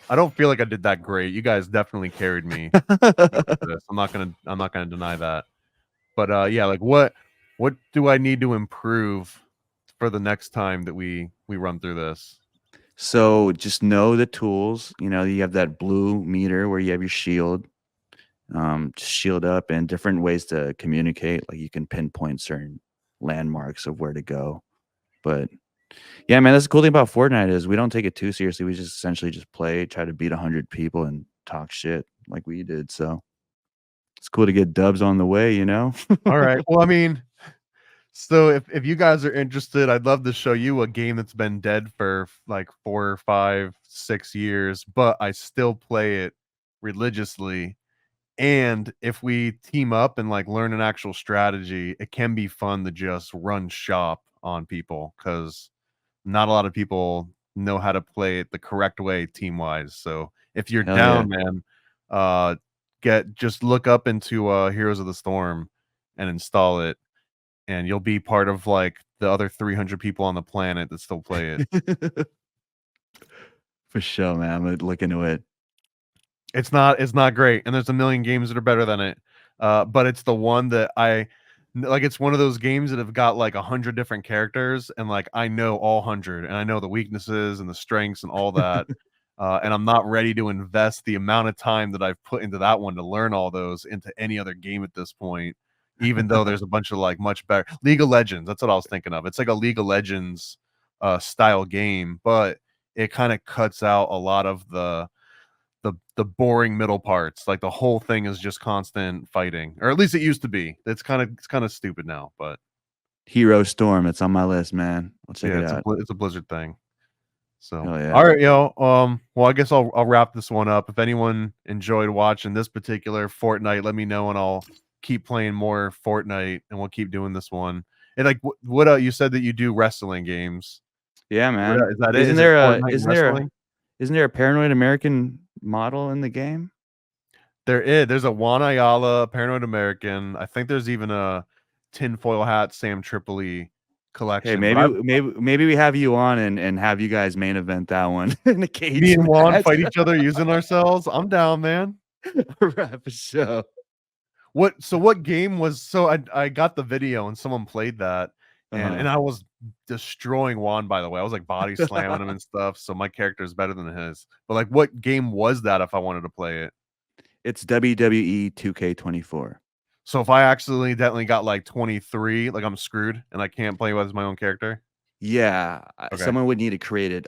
I don't feel like I did that great. You guys definitely carried me for this. I'm not gonna deny that. But yeah, like what do I need to improve for the next time that we run through this? so just know the tools. You have that blue meter where you have your shield. Just shield up, and different ways to communicate. Like you can pinpoint certain landmarks of where to go. But yeah, man, that's the cool thing about Fortnite is we don't take it too seriously. We just essentially just play, try to beat 100 people, and talk shit like we did. So it's cool to get dubs on the way. All right. Well, I mean, so if you guys are interested, I'd love to show you a game that's been dead for like 4, 5, 6 years, but I still play it religiously. And if we team up and like learn an actual strategy, it can be fun to just run shop on people because not a lot of people know how to play it the correct way team wise. So if you're Hell yeah. down, man, uh just look up into Heroes of the Storm and install it, and you'll be part of like the other 300 people on the planet that still play it. For sure, man. I'm gonna look into it. It's not great, and there's a million games that are better than it. But it's the one that like. It's one of those games that have got like 100 different characters, and like I know all 100, and I know the weaknesses and the strengths and all that. And I'm not ready to invest the amount of time that I've put into that one to learn all those into any other game at this point. Even though there's a bunch of like much better League of Legends. That's what I was thinking of. It's like a League of Legends style game, but it kind of cuts out a lot of the boring middle parts. Like the whole thing is just constant fighting, or at least it used to be. It's kind of stupid now, but Hero Storm. It's on my list, man. I'll check yeah, it it's out. it's a Blizzard thing. So Hell yeah. all right, well, I guess I'll wrap this one up. If anyone enjoyed watching this particular Fortnite, let me know and I'll keep playing more Fortnite and we'll keep doing this one. And like what you said that you do wrestling games. Yeah, man. Is that it? Isn't Is it there a Fortnite and isn't there a wrestling? Isn't there a paranoid American model in the game? There's a Juan Ayala, Paranoid American. I think there's even a tinfoil hat Sam Tripoli collection. Hey, but maybe we have you on and have you guys main event that one in a cage. me and Juan match. fight each other using ourselves. I'm down, man. Right, for sure. What game was I got the video and someone played that and I was destroying Juan, by the way. I was like body slamming him and stuff, so my character is better than his. But like what game was that if I wanted to play it? It's WWE 2K24. So if I accidentally got like 23, like I'm screwed and I can't play as my own character. Yeah, Okay. someone would need to create it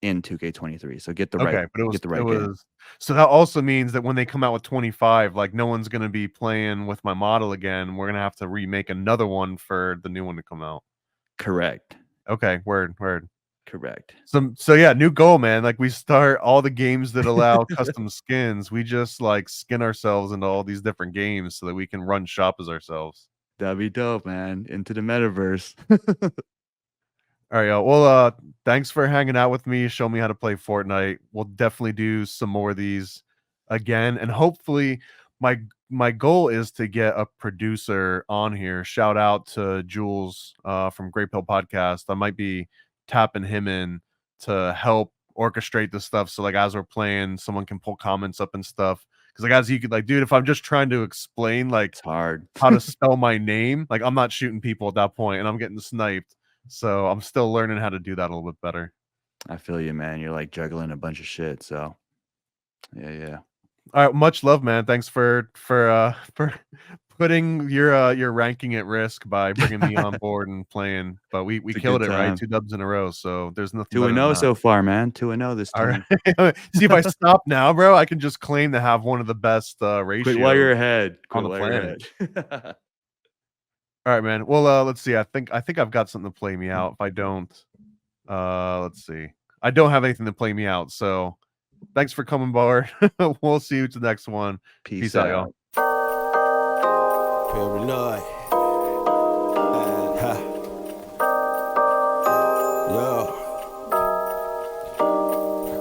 in 2K23. So get the Okay, right, but get the right game. so that also means that when they come out with 25, like no one's gonna be playing with my model again. We're gonna have to remake another one for the new one to come out. Correct. Okay, word. Correct. So yeah, new goal, man. Like we start all the games that allow custom skins. We just like skin ourselves into all these different games so that we can run shop as ourselves. That'd be dope, man. Into the metaverse. All right, yo. Well, thanks for hanging out with me. Show me how to play Fortnite. We'll definitely do some more of these again, and hopefully, my goal is to get a producer on here. Shout out to Jules from Great Pill Podcast. I might be tapping him in to help orchestrate this stuff. So like as we're playing, someone can pull comments up and stuff. Because like as you could like, dude, if I'm just trying to explain like It's hard. how to spell my name, like I'm not shooting people at that point, and I'm getting sniped. So I'm still learning how to do that a little bit better. I feel you, man. You're like juggling a bunch of shit. So yeah. All right, much love, man. Thanks for putting your ranking at risk by bringing me on board and playing. But we killed it, right? 2 dubs in a row. So there's nothing. 2-0 so far, man. 2-0 this time. All right. See, if I stop now, bro, I can just claim to have one of the best ratios. Quit while you're ahead. On the planet. All right, man. Well, let's see. I think I've got something to play me out. If I don't, let's see. I don't have anything to play me out. So thanks for coming, Bar. We'll see you to the next one. Peace out, y'all. Paranoid. Yo.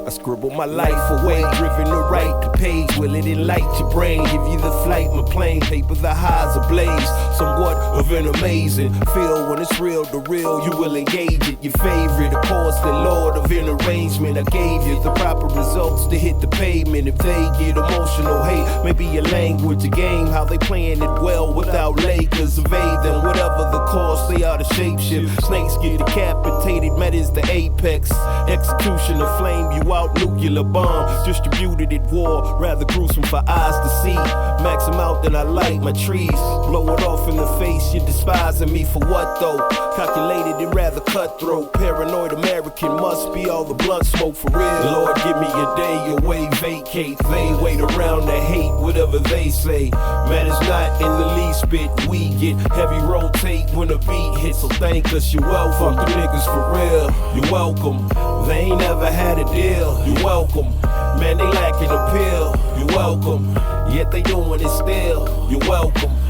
I scribble my life away, driven to write the page. Will it enlighten your brain? Give you the flight, my plane, paper, the highs ablaze. Somewhat of an amazing feel when it's real, the real, you will engage it. Your favorite, of course, the lord of an arrangement. I gave you the proper results to hit the pavement. If they get emotional, hey, maybe your language, a game, how they playing it well without Lakers. Evade them, whatever the cost, they are the shapeshift. Snakes get decapitated, met is the apex. Execution of flame you out, nuclear bomb distributed at war, rather gruesome for eyes to see. Max them out, then I light my trees. Blow it off in the face, you're despising me for what though? Calculated and rather cutthroat. Paranoid American must be all the blunt smoke for real. Lord, give me a day away, vacate. They wait around to hate whatever they say. Man, it's not in the least bit. We get heavy rotate when the beat hits, so thank us, you're welcome. Fuck the niggas for real, you're welcome. They ain't never had a deal, you're welcome. Man, they lacking appeal, you're welcome. Yet they doing it still, you're welcome.